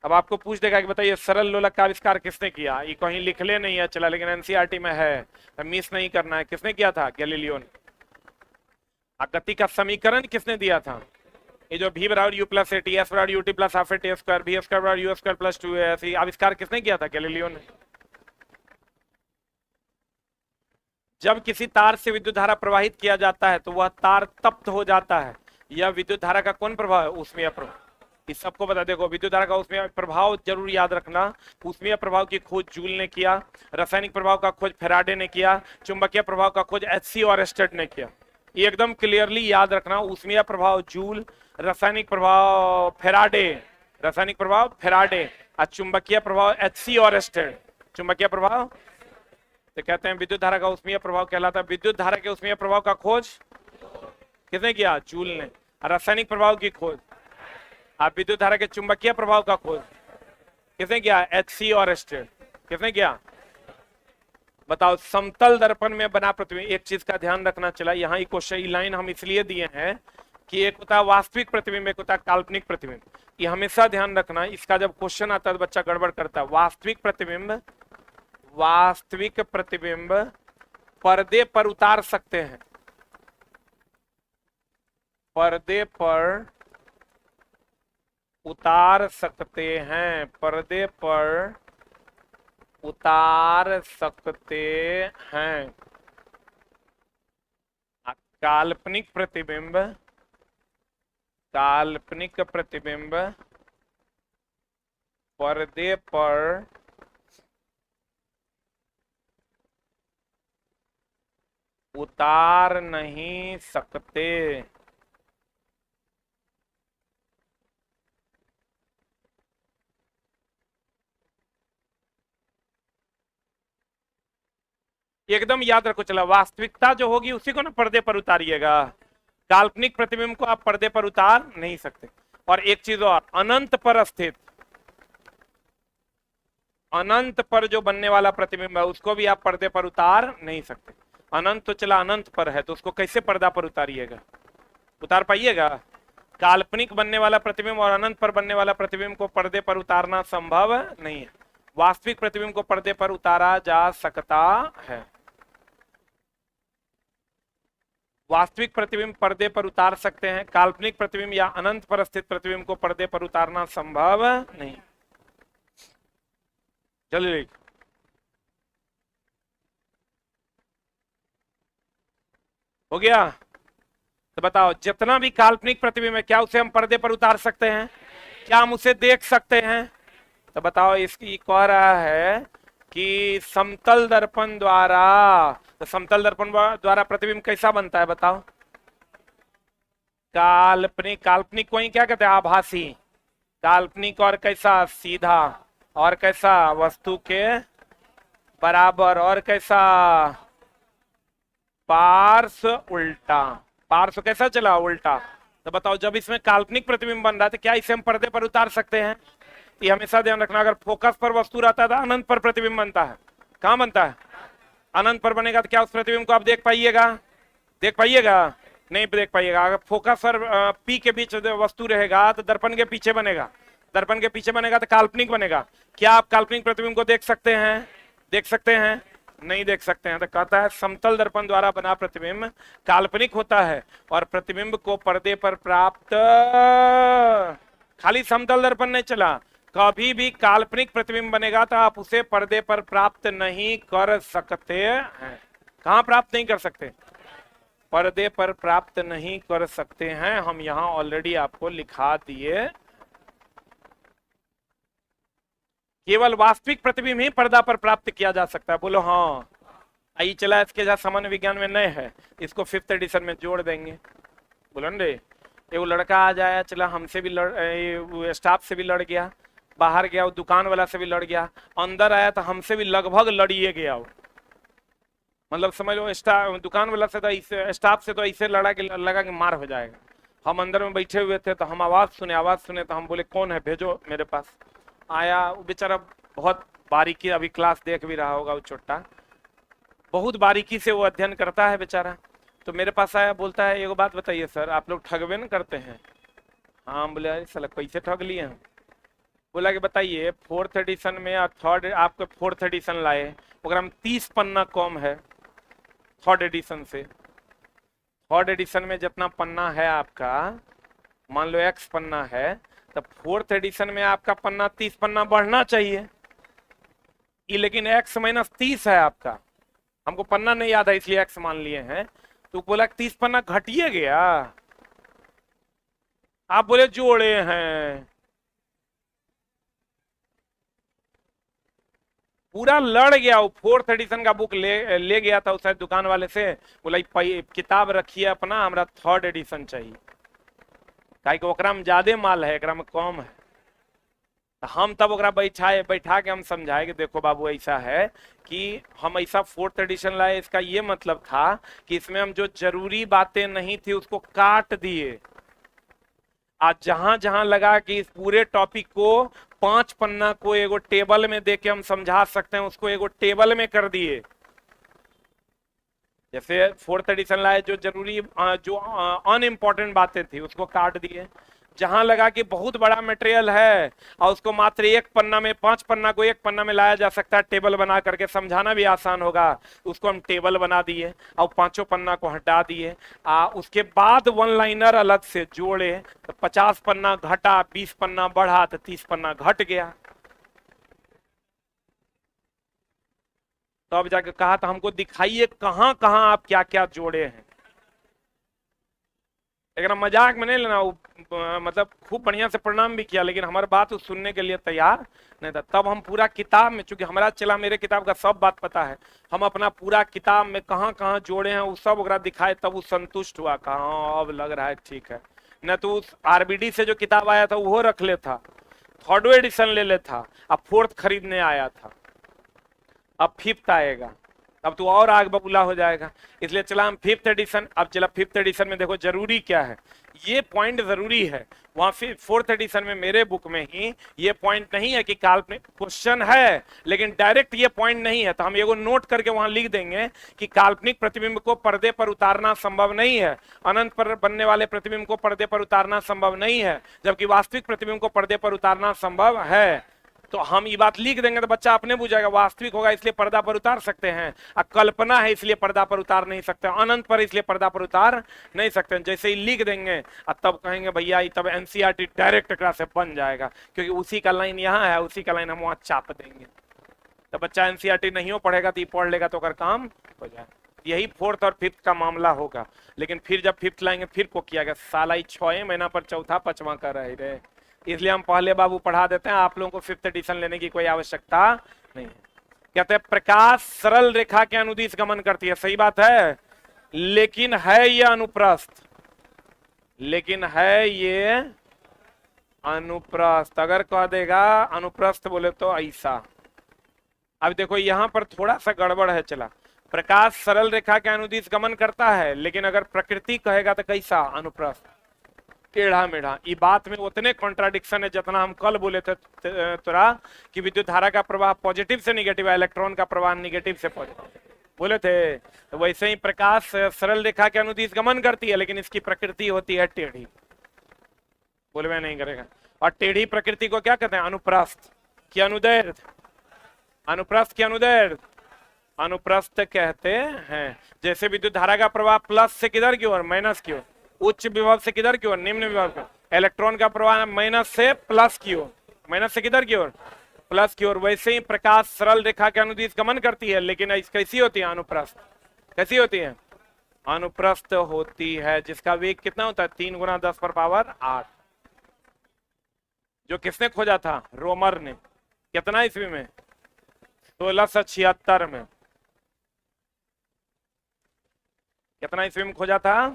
अब आपको पूछ देगा कि बताइए सरल लोलक का आविष्कार किसने किया? ये कहीं लिखले नहीं है चला, लेकिन एनसीईआरटी में है, तो मिस नहीं करना है। किसने किया था? गैलीलियो ने। गति का समीकरण किसने दिया था? ये जो v बराबर u plus a t, s बराबर u t plus half a t square, b square बराबर यू स्क्वायर प्लस 2a, आविष्कार किसने किया था? गैलीलियो ने। जब किसी तार से विद्युत धारा प्रवाहित किया जाता है तो वह तार तप्त हो जाता है। यह विद्युत धारा का कौन प्रभाव है? ऊष्मीय प्रभाव। इस सबको बता, देखो विद्युत धारा का ऊष्मीय प्रभाव जरूर याद रखना। ऊष्मीय प्रभाव की खोज जूल ने किया, रासायनिक प्रभाव का खोज फेराडे ने किया, चुंबकीय प्रभाव का खोज एचसी और एस्टेड ने किया। ये एकदम क्लियरली याद रखना। ऊष्मीय प्रभाव जूल, रासायनिक प्रभाव फेराडे, रासायनिक प्रभाव फेराडे, और चुंबकीय प्रभाव एचसी और एस्टेड। चुंबकीय प्रभाव तो कहते हैं विद्युत धारा का ऊष्मीय प्रभाव कहलाता है। विद्युत धारा के ऊष्मीय प्रभाव का खोज किसने किया? जूल ने। रासायनिक प्रभाव की खोज, आप विद्युत धारा के चुंबकीय प्रभाव का खोज किसने किया? एचसी और एस्टेड। किसने किया? बताओ। समतल दर्पण में बना प्रतिबिंब, एक चीज का ध्यान रखना चला, यहाँ एक क्वेश्चन लाइन हम इसलिए दिए हैं कि एक होता है वास्तविक प्रतिबिंब, एक होता है काल्पनिक प्रतिबिंब। ये हमेशा ध्यान रखना, इसका जब क्वेश्चन आता है तो बच्चा गड़बड़ करता है। वास्तविक प्रतिबिंब, वास्तविक प्रतिबिंब पर्दे पर उतार सकते हैं, पर्दे पर उतार सकते हैं, पर्दे पर उतार सकते हैं। काल्पनिक प्रतिबिंब, काल्पनिक प्रतिबिंब पर्दे पर उतार नहीं सकते। एकदम याद रखो, चला वास्तविकता जो होगी उसी को ना पर्दे पर उतारिएगा, काल्पनिक प्रतिबिंब को आप पर्दे पर उतार नहीं सकते। और एक चीज और, अनंत पर स्थित, अनंत पर जो बनने वाला प्रतिबिंब है उसको भी आप पर्दे पर उतार नहीं सकते। अनंत तो चला अनंत पर है, तो उसको कैसे पर्दा पर उतारिएगा, उतार पाइएगा? काल्पनिक बनने वाला प्रतिबिंब और अनंत पर बनने वाला प्रतिबिंब को पर्दे पर उतारना संभव नहीं है। वास्तविक प्रतिबिंब को पर्दे पर उतारा जा सकता है। वास्तविक प्रतिबिंब पर्दे पर उतार सकते हैं, काल्पनिक प्रतिबिंब या अनंत पर स्थित प्रतिबिंब को पर्दे पर उतारना संभव नहीं। चलिए हो गया। तो बताओ, जितना भी काल्पनिक प्रतिबिंब है क्या उसे हम पर्दे पर उतार सकते हैं? क्या हम उसे देख सकते हैं? तो बताओ, इसकी कह रहा है कि समतल दर्पण द्वारा, तो समतल दर्पण द्वारा प्रतिबिंब कैसा बनता है बताओ? काल्पनिक, काल्पनिक को ही क्या कहते हैं? आभासी। काल्पनिक और कैसा? सीधा। और कैसा? वस्तु के बराबर। और कैसा? पार्श्व उल्टा। पार्श्व कैसा चला? उल्टा। तो बताओ, जब इसमें काल्पनिक प्रतिबिंब बन रहा है तो क्या इसे हम पर्दे पर उतार सकते हैं? ये हमेशा ध्यान रखना, अगर फोकस पर वस्तु रहता है तो अनंत पर प्रतिबिंब बनता है। कहां बनता है? अनंत पर बनेगा तो क्या उस प्रतिबिंब को आप देख पाइएगा? देख पाइएगा? नहीं देख पाइएगा। अगर फोकस और पी के बीच वस्तु रहेगा तो दर्पण के पीछे बनेगा, दर्पण के पीछे बनेगा तो काल्पनिक बनेगा। क्या आप काल्पनिक प्रतिबिंब को देख सकते हैं? देख सकते हैं? नहीं देख सकते हैं। तो कहता है समतल दर्पण द्वारा बना प्रतिबिंब काल्पनिक होता है और प्रतिबिंब को पर्दे पर प्राप्त, खाली समतल दर्पण नहीं चला, कभी भी काल्पनिक प्रतिबिंब बनेगा तो आप उसे पर्दे पर प्राप्त नहीं कर सकते हैं। कहां प्राप्त नहीं कर सकते? पर्दे पर प्राप्त नहीं कर सकते हैं। हम यहां ऑलरेडी आपको लिखा दिए। केवल वास्तविक प्रतिबिंब ही पर्दा पर प्राप्त किया जा सकता है। बोलो हाँ। आई चला, इसके साथ सामान्य विज्ञान में नए है, इसको 5th एडिशन में जोड़ देंगे। बोलो रे, वो लड़का आ जाए, चला हमसे भी स्टाफ से भी लड़ गया, बाहर गया वो दुकान वाला से भी लड़ गया, अंदर आया तो हमसे भी लगभग लड़िए गया वो। मतलब समझ लो, दुकान वाला से तो स्टाफ से तो ऐसे लड़ा कि लगा कि मार हो जाएगा। हम अंदर में बैठे हुए थे तो हम आवाज सुने तो हम बोले कौन है, भेजो मेरे पास। आया वो बेचारा, बहुत बारीकी, अभी क्लास देख भी रहा होगा वो छोटा, बहुत बारीकी से वो अध्ययन करता है बेचारा। तो मेरे पास आया, बोलता है एगो बात बताइए सर, आप लोग ठगबे न करते हैं? हाँ। बोले अरे साला कैसे ठग लिए हम? बोला कि बताइए 4th एडिशन में और 3rd, आपको 4th एडिशन लाए, ओकरा में 30 पन्ना कम है 3rd एडिशन से। 3rd एडिशन में जितना पन्ना है आपका, मान लो X पन्ना है, तो 4th एडिशन में आपका पन्ना 30 पन्ना बढ़ना चाहिए। ये लेकिन X - 30 है आपका, हमको पन्ना नहीं याद है इसलिए X मान लिए हैं। तो बोला 30 पन्ना घटिए गया। आप बोले जोड़े हैं। पूरा लड़ गया वो। 4th एडिशन का बुक ले गया था उस दुकान वाले से, बोला किताब रखिए अपना, हमरा 3rd एडिशन चाहिए, काहे कि ओकरा में ज्यादा माल है, एकरा में कम है। हम तब ओकरा बैठा के हम समझाए कि देखो बाबू ऐसा है कि हम ऐसा 4th एडिशन लाए, इसका ये मतलब था कि इसमें हम जो जरूरी बातें नहीं थी उसको काट दिए। आज जहां जहां लगा कि इस पूरे टॉपिक को 5 पन्ना को एगो टेबल में देके हम समझा सकते हैं, उसको एगो टेबल में कर दिए। जैसे 4th एडिशन लाए, जो जरूरी जो अनइम्पोर्टेंट बातें थी उसको काट दिए। जहां लगा कि बहुत बड़ा मटेरियल है और उसको मात्र 1 पन्ना में, 5 पन्ना को 1 पन्ना में लाया जा सकता है, टेबल बना करके समझाना भी आसान होगा, उसको हम टेबल बना दिए और 5 पन्ना को हटा दिए। उसके बाद 1 लाइनर अलग से जोड़े, तो 50 पन्ना घटा, 20 पन्ना बढ़ा, तो 30 पन्ना घट गया। तो अब जाके कहा था हमको दिखाइए कहां कहां आप क्या क्या जोड़े हैं। एक मजाक में नहीं लेना, मतलब खूब बढ़िया से प्रणाम भी किया, लेकिन हमारी बात सुनने के लिए तैयार नहीं था। तब हम पूरा किताब में, चूंकि हमारा चला मेरे किताब का सब बात पता है, हम अपना पूरा किताब में कहाँ कहाँ जोड़े हैं वो सब ओकरा दिखाए, तब वो संतुष्ट हुआ, कहा अब लग रहा है ठीक है। न तो उस RBD से जो किताब आया था वो रख ले था, 3rd एडिशन ले ले था, अब 4th खरीदने आया था, अब 5th आएगा। अब तो और आग बबूला हो जाएगा। इसलिए चला हम फिफ्थ एडिशन। अब चला फिफ्थ एडिशन में देखो जरूरी क्या है, ये पॉइंट जरूरी है। वहां फिर फोर्थ एडिशन में मेरे बुक में ही ये पॉइंट नहीं है कि काल्पनिक क्वेश्चन है, लेकिन डायरेक्ट ये पॉइंट नहीं है, तो हम एगो नोट करके वहां लिख देंगे कि काल्पनिक प्रतिबिंब को पर्दे पर उतारना संभव नहीं है, अनंत पर बनने वाले प्रतिबिंब को पर्दे पर उतारना संभव नहीं है, जबकि वास्तविक प्रतिबिंब को पर्दे पर उतारना संभव है। तो हम ये बात लिख देंगे तो बच्चा अपने बुझाएगा, वास्तविक होगा इसलिए पर्दा पर उतार सकते हैं, कल्पना है इसलिए पर्दा पर उतार नहीं सकते, अनंत पर इसलिए पर्दा पर उतार नहीं सकते। जैसे ही लिख देंगे तब कहेंगे भैया तब एनसीईआरटी डायरेक्ट क्लास से बन जाएगा, क्योंकि उसी का लाइन यहाँ है, उसी का लाइन हम वहां चाप देंगे। तो बच्चा एनसीईआरटी नहीं हो पढ़ेगा तो पढ़ लेगा तो अगर काम हो जाए। यही फोर्थ और फिफ्थ का मामला होगा। लेकिन फिर जब फिफ्थ लाएंगे फिर को किया गया, साला 6 महीना पर चौथा पचवा कर रहे, इसलिए हम पहले बाबू पढ़ा देते हैं, आप लोगों को फिफ्थ एडिशन लेने की कोई आवश्यकता नहीं है। कहते हैं प्रकाश सरल रेखा के अनुदिश गमन करती है, सही बात है, लेकिन है ये अनुप्रस्थ, लेकिन है ये अनुप्रस्थ। अगर कह देगा अनुप्रस्थ बोले तो ऐसा। अब देखो यहां पर थोड़ा सा गड़बड़ है, चला प्रकाश सरल रेखा के अनुदिश गमन करता है, लेकिन अगर प्रकृति कहेगा तो कैसा, अनुप्रस्थ, टेढ़ा मेढ़ा। ये बात में उतने कॉन्ट्राडिक्शन है जितना हम कल बोले थे तोरा कि विद्युत धारा का प्रवाह पॉजिटिव से निगेटिव है, इलेक्ट्रॉन का प्रवाह निगेटिव से पॉजिटिव बोले थे। तो वैसे ही प्रकाश सरल रेखा के अनुदिश गमन करती है, लेकिन इसकी प्रकृति होती है टेढ़ी, बोलवे नहीं करेगा। और टेढ़ी प्रकृति को क्या कहते हैं, अनुप्रस्थ की अनुदैर्ध्य, अनुप्रस्थ की अनुदैर्ध्य, अनुप्रस्थ कहते हैं। जैसे विद्युत धारा का प्रवाह प्लस से किधर की ओर, माइनस की ओर, उच्च विभव से किधर की ओर, निम्न विभव की ओर। इलेक्ट्रॉन का प्रवाह माइनस से प्लस की ओर, माइनस से किधर की ओर, प्लस की ओर। वैसे ही प्रकाश सरल रेखा के अनुदिश गमन करती है, लेकिन कैसी होती है, अनुप्रस्थ। कैसी होती है, अनुप्रस्थ होती है, जिसका वेग कितना होता है, 3 × 10⁻8। जो किसने खोजा था, रोमर ने, कितना ईस्वी में, 1676 में। कितना ईस्वी में खोजा था,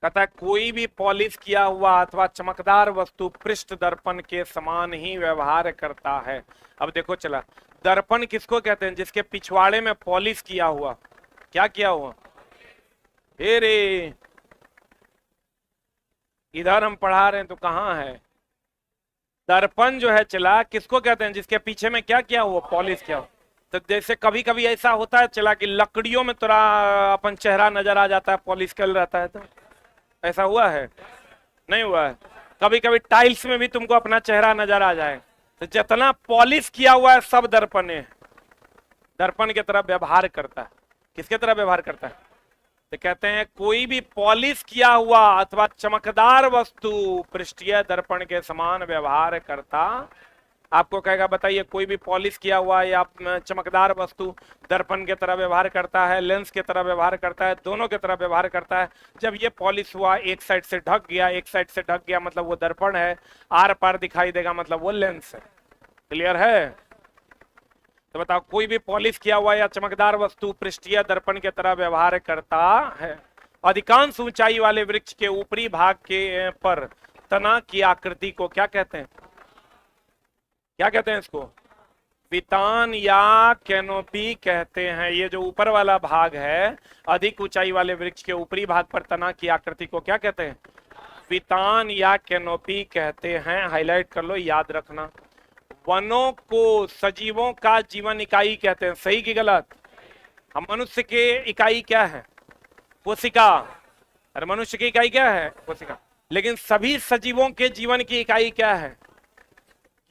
कहता है कोई भी पॉलिश किया हुआ अथवा चमकदार वस्तु पृष्ठ दर्पण के समान ही व्यवहार करता है। अब देखो चला, दर्पण किसको कहते हैं, जिसके पिछवाड़े में पॉलिश किया हुआ, क्या किया हुआ, रे इधर हम पढ़ा रहे हैं तो कहाँ है, दर्पण जो है चला किसको कहते हैं, जिसके पीछे में क्या किया हुआ, पॉलिश किया हुआ। तो जैसे कभी कभी ऐसा होता है चला कि लकड़ियों में थोड़ा अपन चेहरा नजर आ जाता है, पॉलिश कर रहता है, तो ऐसा हुआ है, नहीं हुआ है। कभी कभी टाइल्स में भी तुमको अपना चेहरा नजर आ जाए, तो जितना पॉलिश किया हुआ है सब दर्पण है, दर्पण की तरह व्यवहार करता है। किसके तरह व्यवहार करता है, तो कहते हैं कोई भी पॉलिश किया हुआ अथवा चमकदार वस्तु पृष्ठीय दर्पण के समान व्यवहार करता। आपको कहेगा बताइए कोई भी पॉलिश किया हुआ या चमकदार वस्तु दर्पण के तरह व्यवहार करता है, लेंस के तरह व्यवहार करता है, दोनों के तरह व्यवहार करता है। जब ये पॉलिश हुआ एक साइड से ढक गया, एक साइड से ढक गया मतलब वो दर्पण है, आर पार दिखाई देगा मतलब वो लेंस है। क्लियर है, तो बताओ कोई भी पॉलिश किया हुआ या चमकदार वस्तु पृष्ठीय दर्पण के तरह व्यवहार करता है। अधिकांश ऊंचाई वाले वृक्ष के ऊपरी भाग के पर तना की आकृति को क्या कहते हैं, क्या कहते हैं इसको, वितान या कैनोपी कहते हैं। ये जो ऊपर वाला भाग है, अधिक ऊंचाई वाले वृक्ष के ऊपरी भाग पर तना की आकृति को क्या कहते हैं, वितान या कैनोपी कहते हैं। हाईलाइट कर लो, याद रखना। वनों को सजीवों का जीवन इकाई कहते हैं, सही की गलत। हम मनुष्य के इकाई क्या है, कोशिका। अरे मनुष्य की इकाई क्या है, कोशिका। लेकिन सभी सजीवों के जीवन की इकाई क्या है,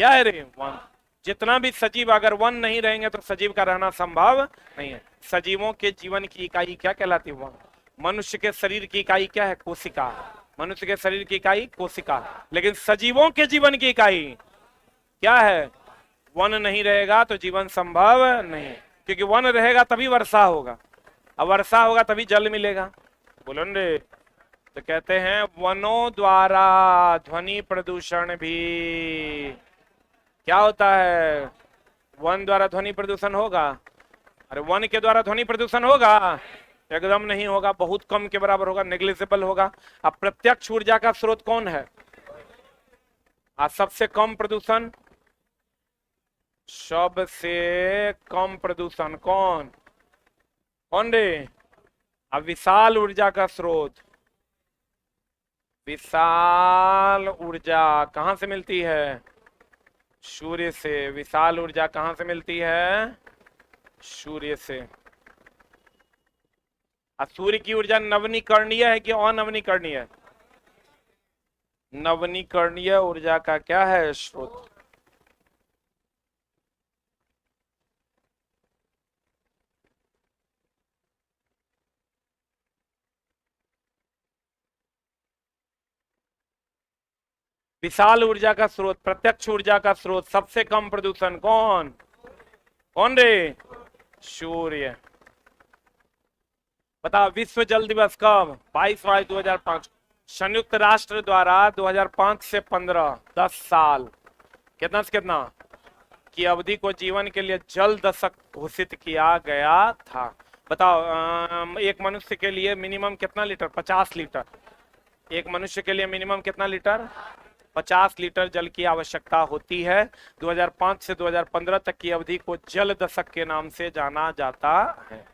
क्या है रे, वन। जितना भी सजीव अगर वन नहीं रहेंगे तो सजीव का रहना संभव नहीं है। सजीवों के जीवन की इकाई क्या कहलाती है, वन। मनुष्य के शरीर की इकाई क्या है, कोशिका। मनुष्य के शरीर की इकाई कोशिका। लेकिन सजीवों के जीवन की इकाई क्या है, वन नहीं रहेगा तो जीवन संभव नहीं, क्योंकि वन रहेगा तभी वर्षा होगा, अब वर्षा होगा तभी जल मिलेगा। बोलो रे, तो कहते हैं वनों द्वारा ध्वनि प्रदूषण भी क्या होता है, वन द्वारा ध्वनि प्रदूषण होगा। अरे वन के द्वारा ध्वनि प्रदूषण होगा, एकदम नहीं होगा, बहुत कम के बराबर होगा, नेग्लिजिबल होगा। अब प्रत्यक्ष ऊर्जा का स्रोत कौन है, आज सबसे कम प्रदूषण, सबसे कम प्रदूषण कौन, कौन रे? अब विशाल ऊर्जा का स्रोत, विशाल ऊर्जा कहां से मिलती है? सूर्य से। विशाल ऊर्जा कहां से मिलती है? सूर्य से। अब सूर्य की ऊर्जा नवनीकरणीय है कि अनवनीकरणीय है? नवनीकरणीय ऊर्जा का क्या है स्रोत? विशाल ऊर्जा का स्रोत, प्रत्यक्ष ऊर्जा का स्रोत, सबसे कम प्रदूषण कौन? कौन रे? सूर्य। बता, विश्व जल दिवस कब? 22 मार्च 2005। संयुक्त राष्ट्र द्वारा 2005 से 15, 10 साल, कितना से कितना की अवधि को जीवन के लिए जल दशक घोषित किया गया था। बताओ, एक मनुष्य के लिए मिनिमम कितना लीटर? 50 लीटर। एक मनुष्य के लिए मिनिमम कितना लीटर? 50 लीटर जल की आवश्यकता होती है। 2005 से 2015 तक की अवधि को जल दशक के नाम से जाना जाता है।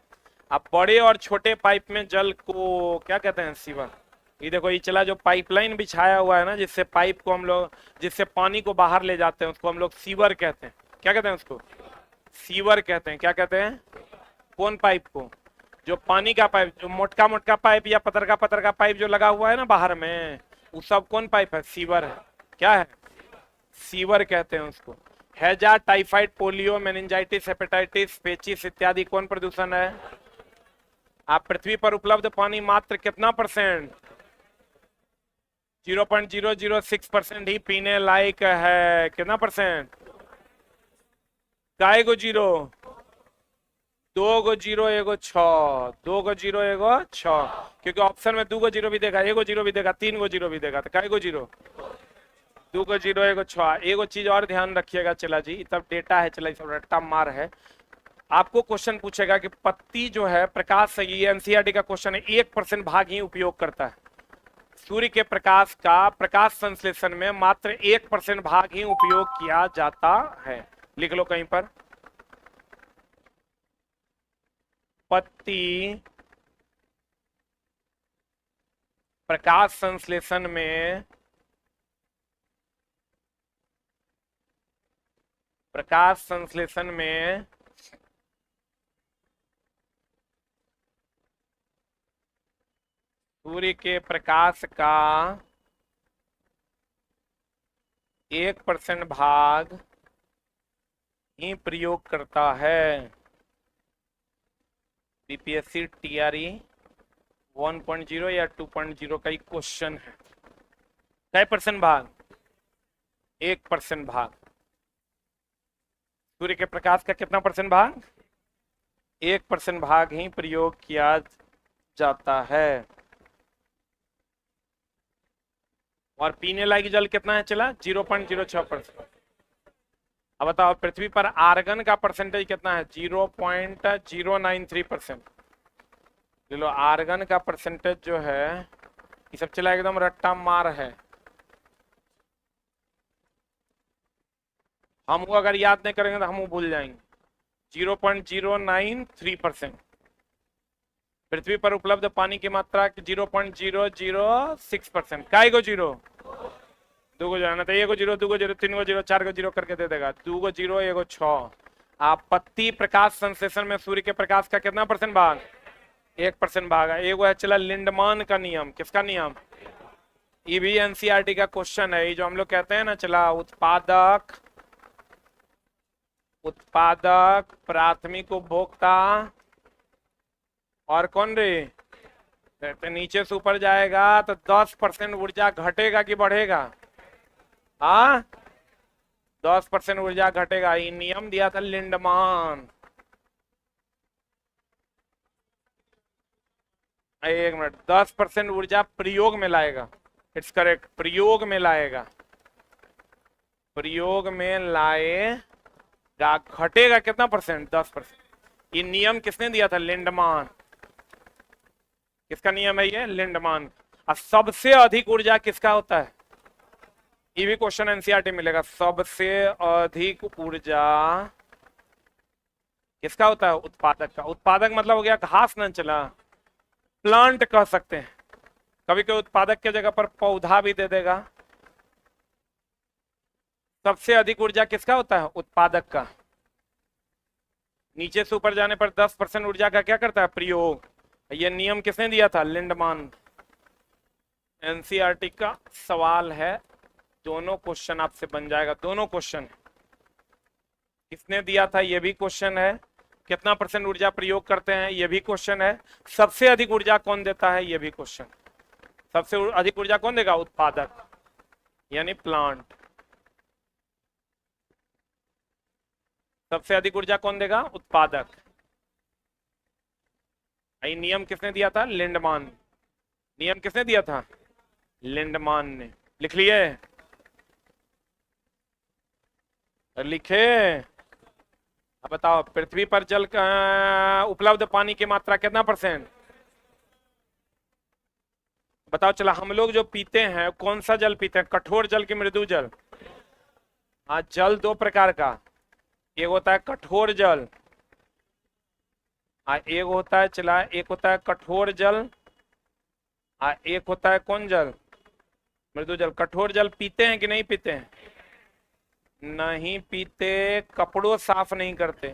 अब बड़े और छोटे पाइप में जल को क्या कहते हैं? सीवर। ये देखो, ये चला जो पाइपलाइन बिछाया हुआ है ना, जिससे पाइप को हम लोग, जिससे पानी को बाहर ले जाते हैं, उसको हम लोग सीवर कहते हैं। क्या कहते हैं उसको? सीवर कहते हैं। क्या कहते हैं? कौन पाइप को? जो पानी का पाइप, जो मोटका मोटका पाइप या पतर का पाइप जो लगा हुआ है ना बाहर में, वो सब कौन पाइप है? सीवर है। क्या है? सीवर कहते हैं उसको। हैजा, टाइफाइड, पोलियो, मेनिंजाइटिस, हेपेटाइटिस, पेचिस इत्यादि कौन प्रदूषण है? आप पृथ्वी पर उपलब्ध पानी मात्र कितना %? 0.006% ही पीने लायक है। कितना %? काय गो जीरो? 2 गो जीरो एगो 6, 2 गो जीरो एगो 6, क्योंकि ऑप्शन में 2 गो जीरो भी देगा, एगो जीरो भी देगा, 3 गो जीरो भी देगा, तो काय गो जीरो? 2 गो जीरो एगो 6। एगो चीज और ध्यान रखिएगा चला जी, तब डेटा है चला, सब रट्टा मार है। आपको क्वेश्चन पूछेगा कि पत्ती जो है प्रकाश से, ये एनसीईआरटी का क्वेश्चन है, 1% भाग ही उपयोग करता है। सूर्य के प्रकाश का प्रकाश संश्लेषण में मात्र 1% भाग ही उपयोग किया जाता है। लिख लो कहीं पर, पत्ती प्रकाश संश्लेषण में, प्रकाश संश्लेषण में सूर्य के प्रकाश का 1% भाग ही प्रयोग करता है। बीपीएससी टीआरई 1.0 या 2.0 का ही क्वेश्चन है। क्या % भाग? 1% भाग। सूर्य के प्रकाश का कितना % भाग? 1% भाग ही प्रयोग किया जाता है। और पीने लायक जल कितना है चला? 0.06%। अब बताओ, पृथ्वी पर आर्गन का परसेंटेज कितना है? 0.093%। ले लो, आर्गन का परसेंटेज जो है, ये सब चला एकदम रट्टा मार है। हम वो अगर याद नहीं करेंगे तो हम वो भूल जाएंगे। 0.093%। पृथ्वी पर उपलब्ध पानी की मात्रा 0.006%। काय गो जीरो? 2 गो जीरो, तो 1 गो जीरो, 2 गो जीरो, 3 गो जीरो, 4 गो जीरो करके दे देगा। 2 गो जीरो, 1 गो 6। आप पत्ती प्रकाश संश्लेषण में सूर्य के प्रकाश का कितना % भाग? 1% भाग है। एगो है चला लिंडमान का नियम। किसका नियम? ये भी एनसीईआरटी का क्वेश्चन है। ये जो हम लोग कहते हैं ना चला, उत्पादक, उत्पादक, प्राथमिक उपभोक्ता और कौन रे? तो नीचे से ऊपर जाएगा तो 10% ऊर्जा घटेगा कि बढ़ेगा? हाँ, 10% ऊर्जा घटेगा। ये नियम दिया था लिंडमान। एक मिनट, 10% ऊर्जा प्रयोग में लाएगा। इट्स करेक्ट, प्रयोग में लाएगा, प्रयोग में लाएगा। घटेगा कितना %? 10%। ये नियम किसने दिया था? लिंडमान। किसका नियम है ये? लिंडमान। और सबसे अधिक ऊर्जा किसका होता है? ये भी क्वेश्चन एनसीईआरटी मिलेगा। सबसे अधिक ऊर्जा किसका होता है? उत्पादक का। उत्पादक मतलब हो गया घास न चला, प्लांट कह सकते हैं। कभी कोई उत्पादक के जगह पर पौधा भी दे देगा। सबसे अधिक ऊर्जा किसका होता है? उत्पादक का। नीचे से ऊपर जाने पर 10% ऊर्जा का क्या करता है? प्रयोग। यह नियम किसने दिया था? लिंडमान। एनसीईआरटी का सवाल है, दोनों क्वेश्चन आपसे बन जाएगा, दोनों क्वेश्चन। किसने दिया था? यह भी क्वेश्चन है। कितना परसेंट ऊर्जा प्रयोग करते हैं? यह भी क्वेश्चन है। सबसे अधिक ऊर्जा कौन देता है? यह भी क्वेश्चन। सबसे अधिक ऊर्जा कौन देगा? उत्पादक, यानी प्लांट। सबसे अधिक ऊर्जा कौन देगा? उत्पादक। ये नियम किसने दिया था? लिंडमान। नियम किसने दिया था? लिंडमान ने। लिख लिए? लिखे? अब बताओ, पृथ्वी पर जल का उपलब्ध पानी की मात्रा कितना परसेंट? बताओ। चला, हम लोग जो पीते हैं कौन सा जल पीते हैं? कठोर जल की मृदु जल? हाँ, जल दो प्रकार का, एक होता है कठोर जल, एक होता है, चला, एक होता है कठोर जल, एक होता है कौन जल? मृदु जल। कठोर जल पीते हैं कि नहीं पीते हैं? नहीं पीते। कपड़ों साफ नहीं करते,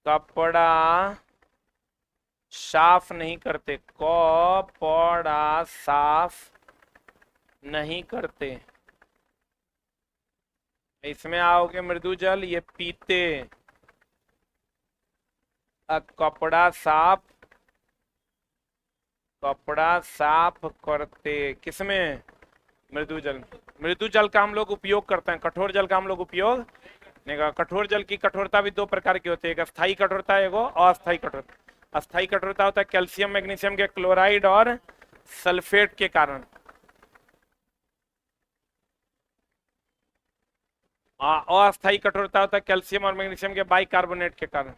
कपड़ा साफ नहीं करते, कपड़ा साफ नहीं करते। इसमें आओगे मृदु जल, ये पीते, कपड़ा साफ, कपड़ा साफ करते। किसमें? मृदु जल। मृदु जल का हम लोग उपयोग करते हैं, कठोर जल का हम लोग उपयोग नहीं करते। कठोर जल की कठोरता भी दो प्रकार की होती है, एक अस्थायी कठोरता, एक अस्थायी कठोरता। अस्थायी कठोरता होता है कैल्शियम मैग्नीशियम के क्लोराइड और सल्फेट के कारण। अस्थायी कठोरता होता है कैल्शियम और मैग्नीशियम के बाइकार्बोनेट के कारण।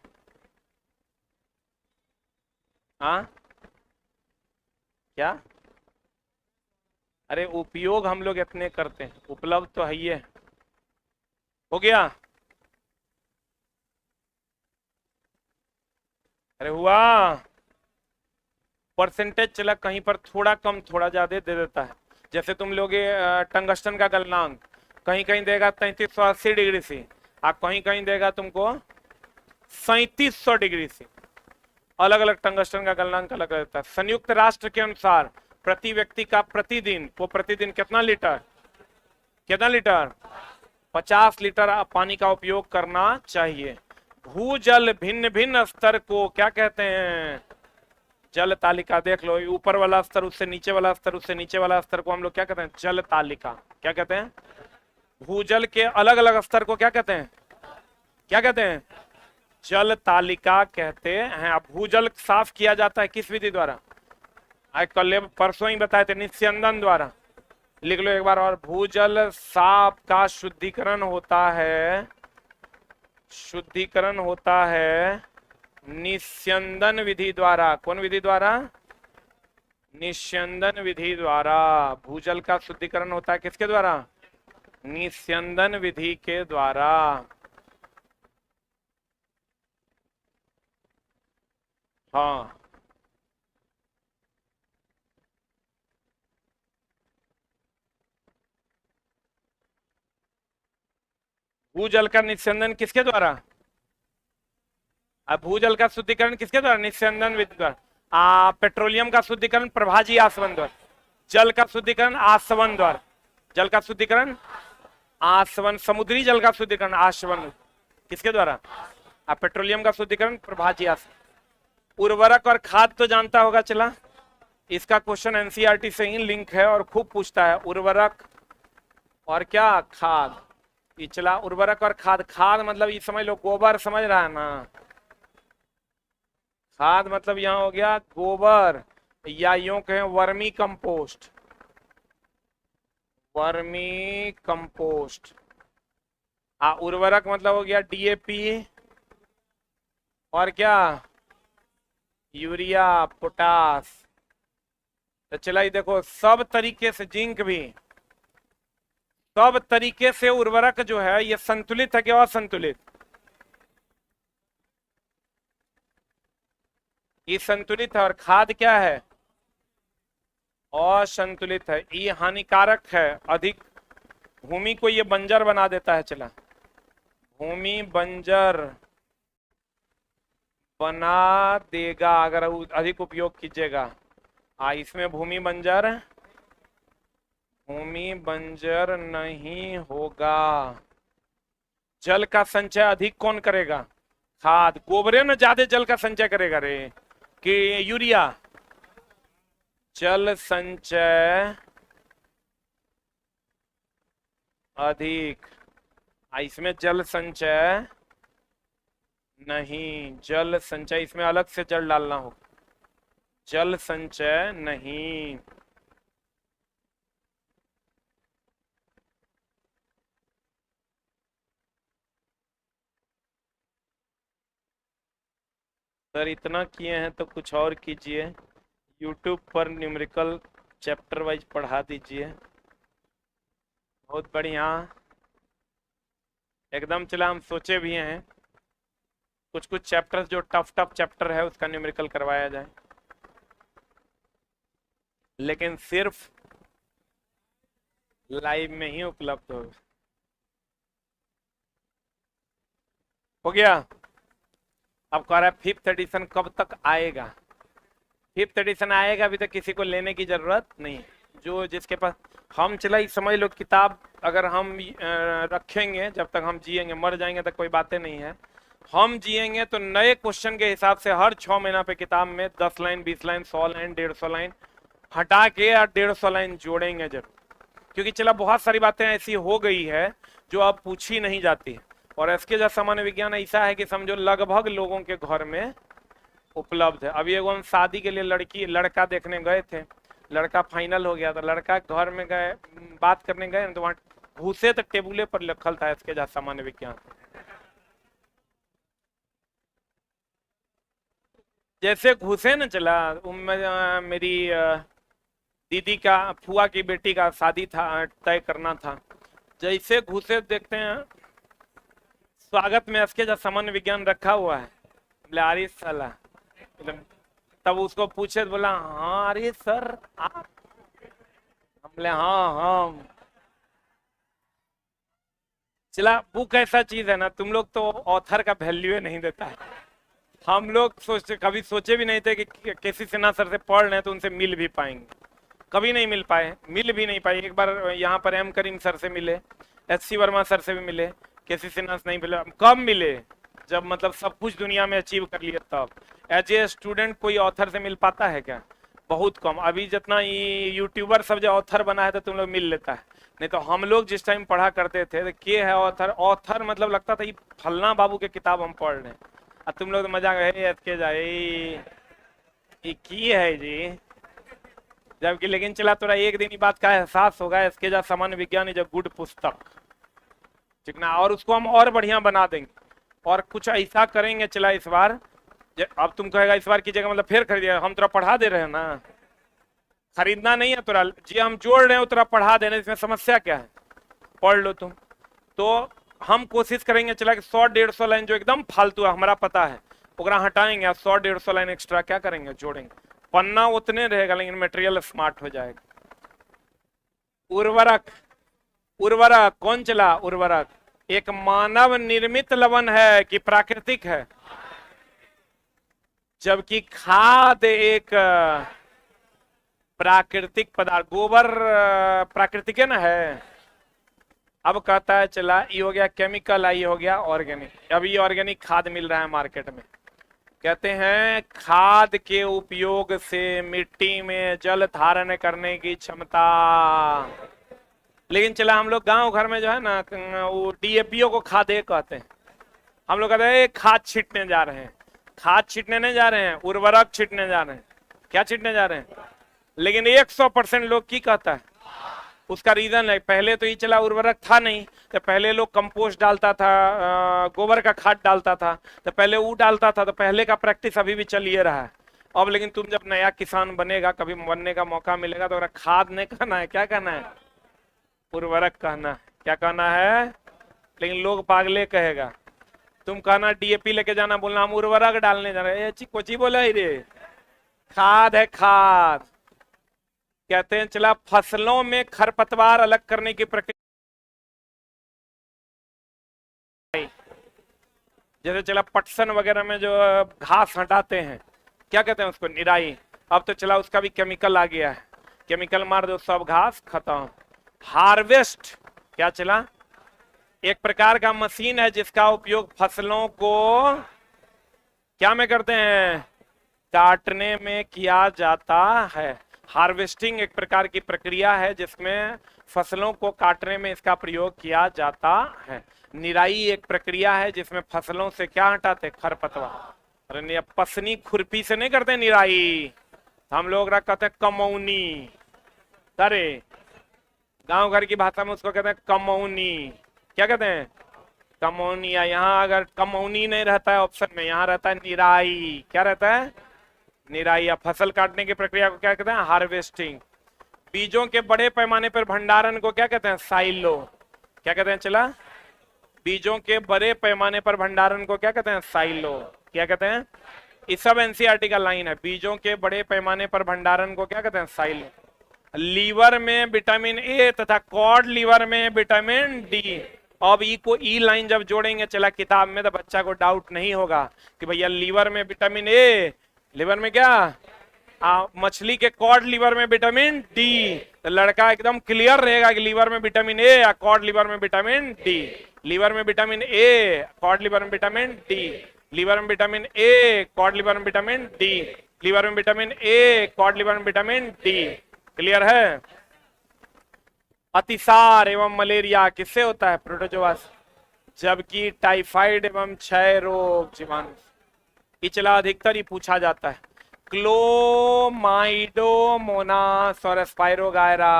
हाँ, क्या? अरे उपयोग हम लोग इतने करते हैं, उपलब्ध तो है ही है। हो गया? अरे हुआ? परसेंटेज चला, कहीं पर थोड़ा कम थोड़ा ज्यादा दे देता है। जैसे तुम लोग टंगस्टन का गलनांक कहीं कहीं देगा 3380 डिग्री से, आप कहीं कहीं देगा तुमको 3700 डिग्री से। अलग अलग टंगस्टन का गलनांक अलग रहता है। संयुक्त राष्ट्र के अनुसार प्रति व्यक्ति का प्रतिदिन, वो प्रतिदिन कितना लीटर, कितना लीटर? 50 लीटर पानी का उपयोग करना चाहिए। भूजल भिन्न भिन्न स्तर को क्या कहते हैं? जल तालिका। देख लो, ऊपर वाला स्तर, उससे नीचे वाला स्तर, उससे नीचे वाला स्तर को हम लोग क्या कहते हैं? जल तालिका। क्या कहते हैं? भूजल के अलग अलग स्तर को क्या कहते हैं? क्या कहते हैं? जल तालिका कहते हैं। अब भूजल साफ किया जाता है किस विधि द्वारा? कल परसों ही बताए थे, निस्यंदन द्वारा। लिख लो एक बार और, भूजल साफ का शुद्धिकरण होता है, शुद्धिकरण होता है निस्यंदन विधि द्वारा। कौन विधि द्वारा? निस्यंदन विधि द्वारा। भूजल का शुद्धिकरण होता है किसके द्वारा? निस्यंदन विधि के द्वारा। हाँ, भूजल का निस्यंदन किसके द्वारा? अब भूजल का शुद्धिकरण किसके द्वारा? निस्यंदन विधि द्वारा। पेट्रोलियम का शुद्धिकरण प्रभाजी आसवन द्वारा। जल का शुद्धिकरण आसवन द्वारा। जल का शुद्धिकरण आसवन। समुद्री जल का शुद्धिकरण आसवन किसके द्वारा? पेट्रोलियम का शुद्धिकरण प्रभाजी आसवन। उर्वरक और खाद तो जानता होगा, चला, इसका क्वेश्चन एनसीईआरटी से ही लिंक है और खूब पूछता है। उर्वरक और क्या? खाद। ये चला, उर्वरक और खाद। खाद मतलब ये समझ लो गोबर, समझ रहा है ना? खाद मतलब यहां हो गया गोबर, या यूं कहें वर्मी कंपोस्ट। Vermi compost. उर्वरक मतलब हो गया डीएपी और क्या? Urea, potash. तो चला, ये देखो सब तरीके से, जिंक भी, सब तरीके से उर्वरक जो है ये संतुलित है कि असंतुलित? ई संतुलित है और खाद क्या है, असंतुलित है। ई हानिकारक है, अधिक भूमि को ये बंजर बना देता है। चला, भूमि बंजर बना देगा अगर अधिक उपयोग कीजिएगा। इसमें भूमि बंजर नहीं होगा। जल का संचय अधिक कौन करेगा, खाद। गोबरे में ज्यादा जल का संचय करेगा रे कि यूरिया। जल संचय अधिक, इसमें जल संचय नहीं, जल संचय इसमें अलग से जल डालना होगा, जल संचय नहीं। सर इतना किए हैं तो कुछ और कीजिए, यूट्यूब पर न्यूमेरिकल चैप्टर वाइज पढ़ा दीजिए। बहुत बढ़िया, एकदम। चला, हम सोचे भी हैं कुछ कुछ चैप्टर्स जो टफ चैप्टर है उसका न्यूमेरिकल करवाया जाए, लेकिन सिर्फ लाइव में ही उपलब्ध हो गया। अब कह रहा है फिफ्थ एडिशन कब तक आएगा। फिफ्थ एडिशन आएगा, अभी तक किसी को लेने की जरूरत नहीं। जो जिसके पास, हम चला समझ लो किताब अगर हम रखेंगे, जब तक हम जिएंगे, मर जाएंगे तक कोई बातें नहीं है। हम जिएंगे तो नए क्वेश्चन के हिसाब से हर 6 महीना पे किताब में 10 लाइन, 20 लाइन, 100 लाइन, 150 लाइन हटा के या 150 लाइन जोड़ेंगे जरूर। क्योंकि चला बहुत सारी बातें ऐसी हो गई है जो अब पूछी नहीं जाती। और इसके जैसा सामान्य विज्ञान ऐसा है कि समझो लगभग लोगों के घर में उपलब्ध है। अभी एगो हम शादी के लिए लड़का देखने गए थे, लड़का फाइनल हो गया था, लड़का घर में गए, बात करने गए तो वहां घुसे तो टेबुले पर लिखल था इसके जैसा सामान्य विज्ञान। जैसे घुसे न चला, मेरी दीदी का, फुआ की बेटी का शादी था, तय करना था। जैसे घुसे देखते हैं स्वागत में इसके जैसा सामान्य विज्ञान रखा हुआ है। बोले अरे साला, तब उसको पूछे तो बोला हाँ अरे सर आप। बोले हाँ हाँ। चला, बुक ऐसा चीज है ना, तुम लोग तो ऑथर का वैल्यू नहीं देता है। हम लोग कभी सोचे भी नहीं थे कि केसी सिन्हा सर से पढ़ रहे तो उनसे मिल भी पाएंगे। कभी नहीं मिल पाए, मिल भी नहीं पाए। एक बार यहाँ पर एम करीम सर से मिले, एस.सी. वर्मा सर से भी मिले, केसी सिन्हा से नहीं मिले। कब मिले, जब मतलब सब कुछ दुनिया में अचीव कर लिया तब। एज ए स्टूडेंट कोई ऑथर से मिल पाता है क्या, बहुत कम। अभी जितना ये यूट्यूबर सब जो ऑथर बना है तो तुम लोग मिल लेता है, नहीं तो हम लोग जिस टाइम पढ़ा करते थे तो के है ऑथर। ऑथर मतलब लगता था ये फलना बाबू के किताब हम पढ़ रहे हैं, और तुम लोग तो मजा गए के जाए ये की है जी। जबकि लेकिन चला थोड़ा एक दिन की बात का एहसास होगा, इसके जा सामान्य विज्ञान इज अ गुड पुस्तक, ठीक ना। और उसको हम और बढ़िया बना देंगे और कुछ ऐसा करेंगे। चला इस बार, अब तुम कहेगा इस बार की जगह मतलब फिर खरीदिएगा, हम तेरा पढ़ा दे रहे हैं ना, खरीदना नहीं है तेरा जी, हम जोड़ रहे हैं तेरा पढ़ा देने, इसमें समस्या क्या है, पढ़ लो तुम। तो हम कोशिश करेंगे चला कि 100-150 लाइन जो एकदम फालतू है हमारा पता है ओकरा हटाएंगे, 100-150 लाइन एक्स्ट्रा क्या करेंगे, जोड़ेंगे। पन्ना उतने रहेगा लेकिन मटेरियल स्मार्ट हो जाएगा। उर्वरक, उर्वरक कौन चला, उर्वरक एक मानव निर्मित लवण है कि प्राकृतिक है, जबकि खाद एक प्राकृतिक पदार्थ। गोबर प्राकृतिक है ना है। अब कहता है चला ये हो गया केमिकल, ये हो गया ऑर्गेनिक। अब ये ऑर्गेनिक खाद मिल रहा है मार्केट में। कहते हैं खाद के उपयोग से मिट्टी में जल धारण करने की क्षमता। लेकिन चला हम लोग गांव घर में जो है ना वो डीएपीओ को खाद कहते हैं। हम लोग कहते हैं खाद छीटने जा रहे हैं, खाद छीटने नहीं जा रहे हैं, उर्वरक छीटने जा रहे हैं। क्या छीटने जा रहे हैं, लेकिन 100% लोग की कहता है। उसका रीजन है, पहले तो ये चला उर्वरक था नहीं, तो पहले लोग कंपोस्ट डालता था, गोबर का खाद डालता था, तो पहले वो डालता था, तो पहले का प्रैक्टिस अभी भी चलिए रहा है। अब लेकिन तुम जब नया किसान बनेगा, कभी बनने का मौका मिलेगा, तो खाद नहीं कहना है, क्या कहना है, उर्वरक कहना है। क्या कहना है, लेकिन लोग पागले कहेगा। तुम कहना डीएपी लेके जाना, बोलना हम उर्वरक डालने जा रहे हैं, कोची बोला ही रे। खाद है खाद। कहते हैं चला फसलों में खरपतवार अलग करने की प्रक्रिया, जैसे चला पटसन वगैरह में जो घास हटाते हैं, क्या कहते हैं उसको, निराई। अब तो चला उसका भी केमिकल आ गया है, केमिकल मार दो सब घास खत्म। हार्वेस्ट क्या चला, एक प्रकार का मशीन है जिसका उपयोग फसलों को क्या में करते हैं, काटने में किया जाता है। हार्वेस्टिंग एक प्रकार की प्रक्रिया है जिसमें फसलों को काटने में इसका प्रयोग किया जाता है। निराई एक प्रक्रिया है जिसमें फसलों से क्या हटाते, खरपतवार। अरे पसनी खुरपी से नहीं करते निराई, हम लोग कहते हैं कमौनी। अरे गांव घर की भाषा में उसको कहते हैं कमौनी। क्या कहते हैं, कमौनी। या यहाँ अगर कमौनी नहीं रहता है ऑप्शन में, यहाँ रहता है निराई। क्या रहता है, निराई। या फसल काटने की प्रक्रिया को क्या कहते हैं, हार्वेस्टिंग। बीजों के बड़े पैमाने पर भंडारण को क्या कहते हैं, साइलो। क्या कहते हैं चला, बीजों के बड़े पैमाने पर भंडारण को क्या कहते हैं, साइलो। क्या कहते हैं, इस सब एनसीईआरटी का लाइन है। बीजों के बड़े पैमाने पर भंडारण को क्या कहते हैं, साइलो। लीवर में विटामिन ए तथा कॉड लीवर में विटामिन डी। अब ई को ई लाइन जब जोड़ेंगे चला किताब में, तो बच्चा को डाउट नहीं होगा कि भैया लीवर में विटामिन ए, लीवर में क्या, मछली के कॉड लीवर में विटामिन डी। तो लड़का एकदम क्लियर रहेगा कि लीवर में विटामिन ए या कॉड लीवर में विटामिन डी। लीवर में विटामिन ए, कॉड लीवर में विटामिन डी। लीवर में विटामिन ए, कॉड लीवर में विटामिन डी। लीवर में विटामिन ए, कॉड लीवर में विटामिन डी। क्लियर है। अतिसार एवं मलेरिया किससे होता है, प्रोटोजोआ से, जबकि टाइफाइड एवं क्षय रोग जीवाणु। इचला अधिकतर ही पूछा जाता है। क्लोमाइडोमोनास और स्पाइरोगायरा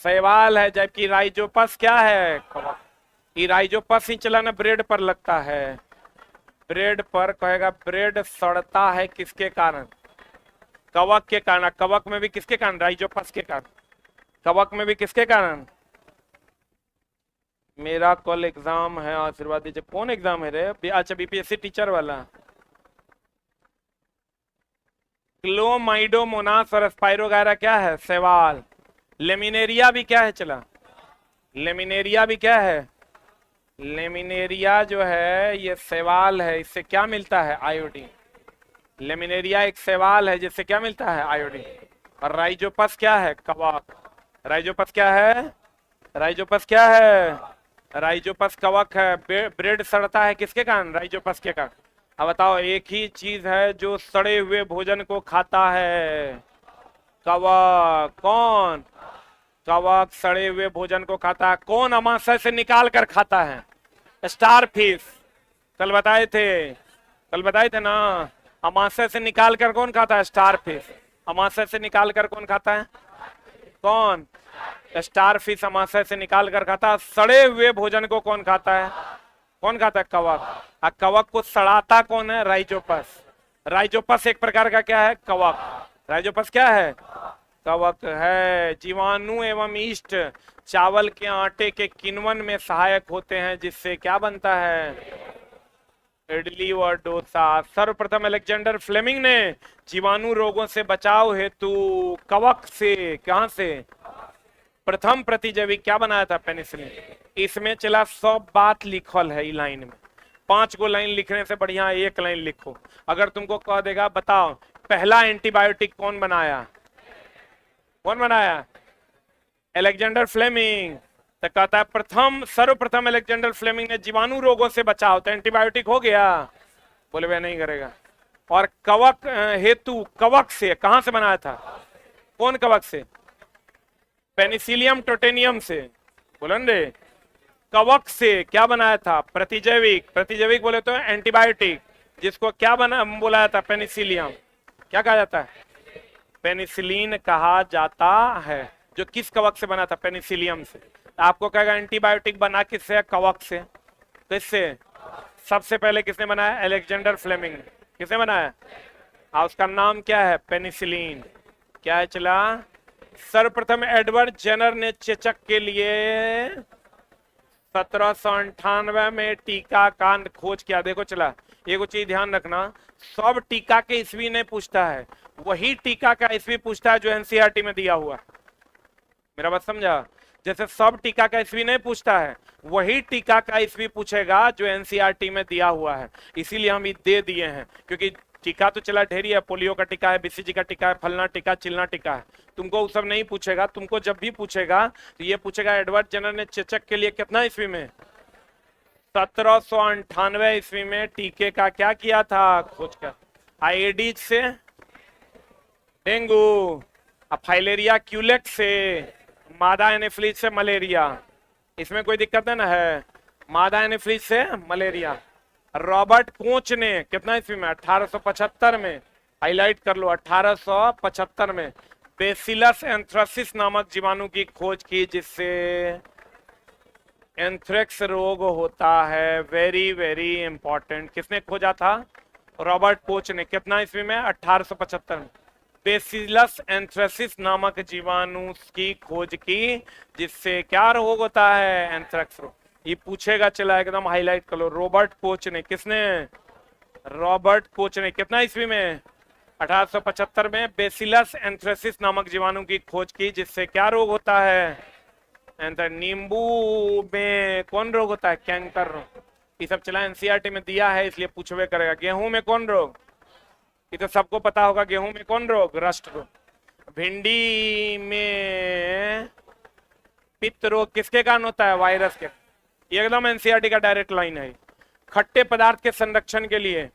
सवाल है, जबकि राइजोपस क्या है, राइजोपस ही चला ना ब्रेड पर लगता है। ब्रेड पर कहेगा, ब्रेड सड़ता है किसके कारण, कवक के कारण। कवक में भी किसके कारण, राइजोपस के कारण। कवक में भी किसके कारण। मेरा कल एग्जाम है, आशीर्वाद दीजिए। कौन एग्जाम है रे, अच्छा बीपीएससी टीचर वाला। क्लोमाइडोमोनास और स्पाइरोगायरा क्या है, सवाल। लेमिनेरिया भी क्या है चला, लेमिनेरिया भी क्या है, लेमिनेरिया जो है ये सवाल है, इससे क्या मिलता है, आयोडीन। लेमिनेरिया एक सवाल है जिससे क्या मिलता है, आयोडीन। और राइजोपस क्या है, कवक। राइजोपस क्या है, राइजोपस क्या है, राइजोपस कवक है। ब्रेड सड़ता है किसके कारण, राइजोपस के कारण। अब बताओ, एक ही चीज है जो सड़े हुए भोजन को खाता है, कवक। कौन, कवक सड़े हुए भोजन को खाता है। कौन अमाशय से निकाल कर खाता है, स्टार फिश। कल बताए थे, कल बताए थे ना, अमाशय से निकाल कर कौन खाता है, स्टार फिश। अमाशय से निकाल कर कौन खाता है, कौन, स्टार फिश अमाशय से निकाल कर खाता है। सड़े हुए भोजन को कौन खाता है, कौन खाता है, कवक। कवक को सड़ाता कौन है, राइजोपस। राइजोपस एक प्रकार का क्या है, कवक। राइजोपस क्या है, कवक है। जीवाणु एवं ईस्ट चावल के आटे के किण्वन में सहायक होते हैं, जिससे क्या बनता है, इडली और डोसा। सर्वप्रथम अलेक्जेंडर फ्लेमिंग ने जीवाणु रोगों से बचाव हेतु कवक से, कहां से, प्रथम प्रतिजैविक क्या बनाया था, पेनिसिलिन। इसमें चला 100 बात लिखल है, लाइन में 5 गो लाइन लिखने से बढ़िया 1 लाइन लिखो। अगर तुमको कह देगा बताओ पहला एंटीबायोटिक कौन बनाया, कौन बनाया, अलेक्जेंडर फ्लेमिंग। तो कहता है प्रथम, सर्वप्रथम अलेक्जेंडर फ्लेमिंग ने जीवाणु रोगों से बचाव, तो एंटीबायोटिक हो गया, बोले वह नहीं करेगा। और कवक हेतु, कवक से, कहां से बनाया था, कौन कवक से, पेनिसिलियम टोटेनियम से, बोलन रे, कवक से क्या बनाया था, प्रतिजैविक। प्रतिजैविक बोले तो एंटीबायोटिक, जिसको क्या बना बोला जाता, पेनिसिलियम। क्या कहा जाता है, पेनिसिलिन कहा जाता है। जो किस कवक से बना था, पेनिसिलियम से। आपको कहेगा एंटीबायोटिक बना किससे, कवक से। किससे, सबसे पहले किसने बनाया, अलेक्जेंडर फ्लेमिंग ने। किसने बनाया, और उसका नाम क्या है, पेनिसिलिन। क्या है चला, सर्वप्रथम एडवर्ड जेनर ने चेचक के लिए 1798 में टीका का खोज किया। देखो चला, एक चीज ध्यान रखना, सब टीका के ईस्वी नहीं पूछता है, वही टीका का ईस्वी पूछता है जो एनसीईआरटी में दिया हुआ है। मेरा बात समझा? जैसे सब टीका का ईस्वी नहीं पूछता है, वही टीका का ईस्वी पूछेगा जो एनसीईआरटी में दिया हुआ है। इसीलिए हम ये दे दिए हैं, क्योंकि टीका तो चला ढेरी है, पोलियो का टीका है, बीसीजी का टीका है, फलना टीका, चिलना टीका है। तुमको वो सब नहीं पूछेगा। तुमको जब भी पूछेगा तो ये पूछेगा एडवर्ड जेनर ने चेचक के लिए कितना ईस्वी में, 1798 ईस्वी में टीके का क्या किया था, खोज कर। आएडिज से डेंगू, फाइलेरिया क्यूलेक्स से, मादा एनेफ्लिस से मलेरिया। इसमें कोई दिक्कत ना है? मादा एनेफ्लिस से मलेरिया। रॉबर्ट कोच ने कितना ईस्वी में, 1875 में, हाईलाइट कर लो, 1875 में बेसिलस एंथ्रासिस नामक जीवाणु की खोज की, जिससे एंथ्रेक्स रोग होता है। Very very important. किसने खोजा था? रॉबर्ट कोच ने। कितना ईस्वी में? 1875 में बेसिलस एंथ्रेसिस नामक जीवाणु की खोज की, जिससे क्या रोग होता है, एंथ्रेक्स रोग। ये पूछेगा, चला एकदम हाईलाइट कर लो। रॉबर्ट कोच ने, किसने? रॉबर्ट कोच ने। कितना ईस्वी में? 1875 में बेसिलस एंथ्रेसिस नामक जीवाणु की खोज की, जिससे क्या रोग होता है, नींबू में कौन रोग होता है, कैंकर रोग। ये सब चला एनसीईआरटी में दिया है, इसलिए पूछवे करेगा। गेहूं में कौन रोग, ये तो सबको पता होगा। गेहूं में कौन रोग, रस्ट रोग। भिंडी में पित्त रोग किसके कारण होता है, वायरस के। ये एकदम एनसीईआरटी का डायरेक्ट लाइन है। खट्टे पदार्थ के संरक्षण के लिए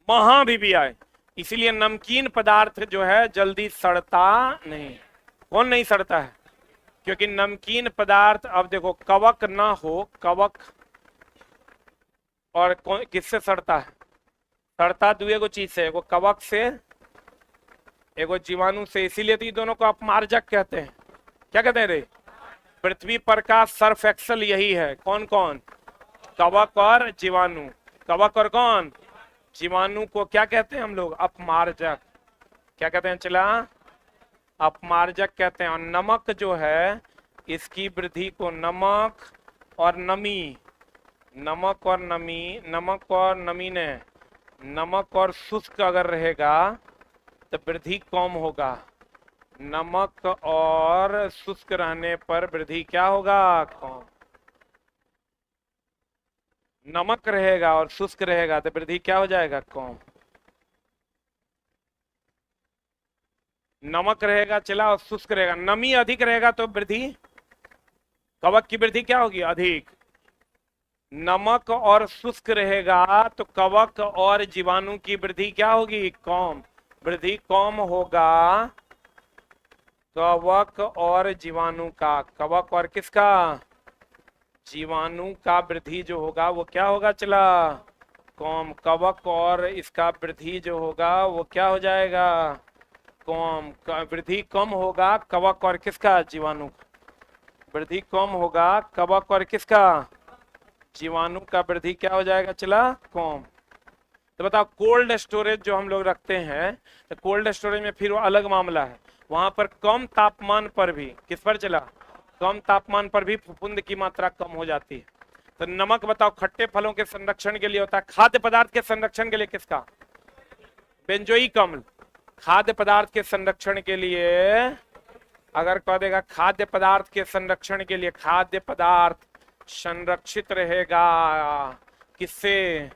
महाबीबीआई, इसीलिए नमकीन पदार्थ जो है जल्दी सड़ता नहीं। कौन नहीं सड़ता है? क्योंकि नमकीन पदार्थ, अब देखो, कवक ना हो, कवक और किससे सड़ता है? सड़ता दुए को चीज से, एगो कवक से, एगो जीवाणु से। इसीलिए तो ये दोनों को अपमार्जक कहते हैं। क्या कहते हैं रे? पृथ्वी पर का सर्फ एक्सल यही है। कौन कौन? कवक और जीवाणु। कवक और कौन? जीवाणु को क्या कहते हैं हम लोग? अपमार्जक। क्या कहते हैं चला? अपमार्जक कहते हैं। और नमक जो है, इसकी वृद्धि को नमक और नमी, नमक और नमी, नमक और नमी ने, नमक और शुष्क अगर रहेगा तो वृद्धि कम होगा। नमक और शुष्क रहने पर वृद्धि क्या होगा, कम। नमक रहेगा और शुष्क रहेगा तो वृद्धि क्या हो जाएगा, कम। नमक रहेगा चला और शुष्क रहेगा, नमी अधिक रहेगा तो वृद्धि, कवक की वृद्धि क्या होगी, अधिक। नमक और शुष्क रहेगा तो कवक और जीवाणु की वृद्धि क्या होगी, कम। वृद्धि कम होगा कवक और जीवाणु का। कवक और किसका, जीवाणु का वृद्धि जो होगा वो क्या होगा चला, कम। कवक और इसका वृद्धि जो होगा वो क्या हो जाएगा, कम। वृद्धि कम होगा कवक और किसका, जीवाणु। वृद्धि कम होगा कवक और किसका, जीवाणु का। वृद्धि क्या हो जाएगा चला, कम। तो बताओ, कोल्ड स्टोरेज जो हम लोग रखते हैं, तो कोल्ड स्टोरेज में फिर वो अलग मामला है। वहां पर कम तापमान पर भी, किस पर चला, कम तापमान पर भी फफूंद की मात्रा कम हो जाती है। तो नमक बताओ, खट्टे फलों के संरक्षण के लिए होता है। खाद्य पदार्थ के संरक्षण के लिए किसका, बेंजोइक अम्ल। खाद्य पदार्थ के संरक्षण के लिए अगर कह देगा, खाद्य पदार्थ के संरक्षण के लिए, खाद्य पदार्थ संरक्षित रहेगा किससे,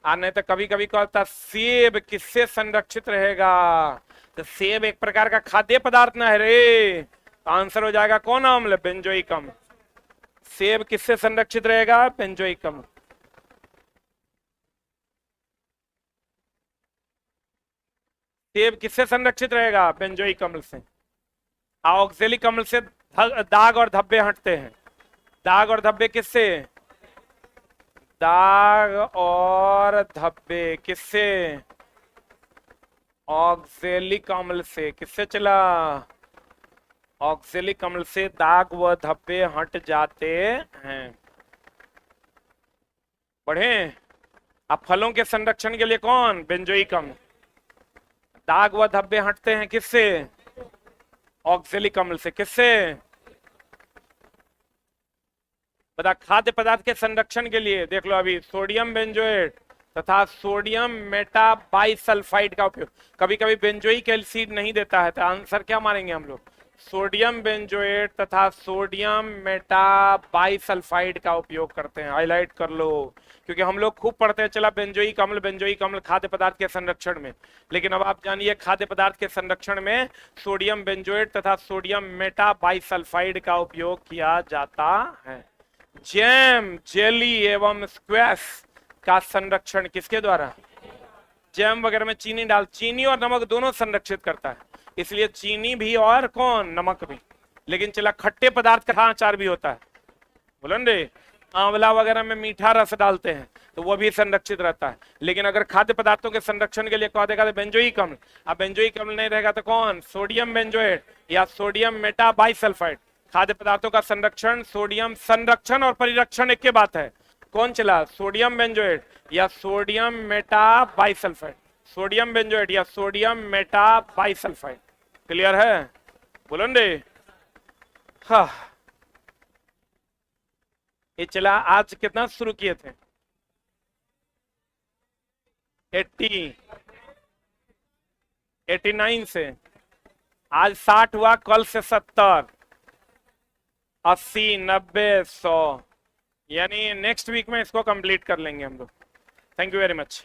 आने तो कभी कभी कहता सेब किससे संरक्षित रहेगा, तो सेब एक प्रकार का खाद्य पदार्थ ना है रे। आंसर हो जाएगा कौन अम्ल, बेंजोइक अम्ल। सेब किससे संरक्षित रहेगा, बेंजोइक अम्ल। सेब किससे संरक्षित रहेगा, बेंजोइक अम्ल से। ऑक्जेलिक अम्ल से दाग और धब्बे हटते हैं। दाग और धब्बे किससे, दाग और धब्बे किससे, ऑक्जेलिक अम्ल से। किससे चला, ऑक्जेलिक अम्ल से दाग व धब्बे हट जाते हैं। बढ़े। अब फलों के संरक्षण के लिए कौन, बेंजोइक अम्ल। दाग व धब्बे हटते हैं किससे, ऑक्जेलिक अम्ल से। किससे, बता खाद्य पदार्थ के संरक्षण के लिए देख लो अभी सोडियम बेंजोएट तथा सोडियम मेटाबाइसल्फाइड का उपयोग। कभी कभी बेंजोइक एसिड नहीं देता है तो आंसर क्या मारेंगे हम लोग, सोडियम बेंजोएट तथा सोडियम मेटाबाइसल्फाइड का उपयोग करते हैं। हाईलाइट कर लो, क्योंकि हम लोग खूब पढ़ते हैं चला बेंजोइक अम्ल खाद्य पदार्थ के संरक्षण में, लेकिन अब आप जानिए खाद्य पदार्थ के संरक्षण में सोडियम बेंजोएट तथा सोडियम मेटाबाइसल्फाइड का उपयोग किया जाता है। जैम, जेली एवं स्क्वैश का संरक्षण किसके द्वारा, जैम वगैरह में चीनी और नमक दोनों संरक्षित करता है, इसलिए चीनी भी और कौन, नमक भी। लेकिन चला खट्टे पदार्थ का अचार भी होता है, बोलन रे, आंवला वगैरह में मीठा रस डालते हैं तो वो भी संरक्षित रहता है। लेकिन अगर खाद्य पदार्थों के संरक्षण के लिए कहा देगा तो बेंजोइक अम्ल, अब बेंजोइक अम्ल नहीं रहेगा तो कौन, सोडियम बेंजोएट या सोडियम मेटाबाइसल्फाइड। खाद्य पदार्थों का संरक्षण, सोडियम संरक्षण और परिरक्षण एक के बात है, कौन चला, सोडियम बेंजोएट या सोडियम मेटाबाइसल्फाइड, सोडियम बेंजोएट या सोडियम मेटाबाइसल्फाइड। क्लियर है, बोलन रे। हाँ, ये चला आज कितना शुरू किए थे, 89 से, आज 60 हुआ, कल से 70, 80, 90, 100, यानी नेक्स्ट वीक में इसको कंप्लीट कर लेंगे हम लोग। Thank you very much.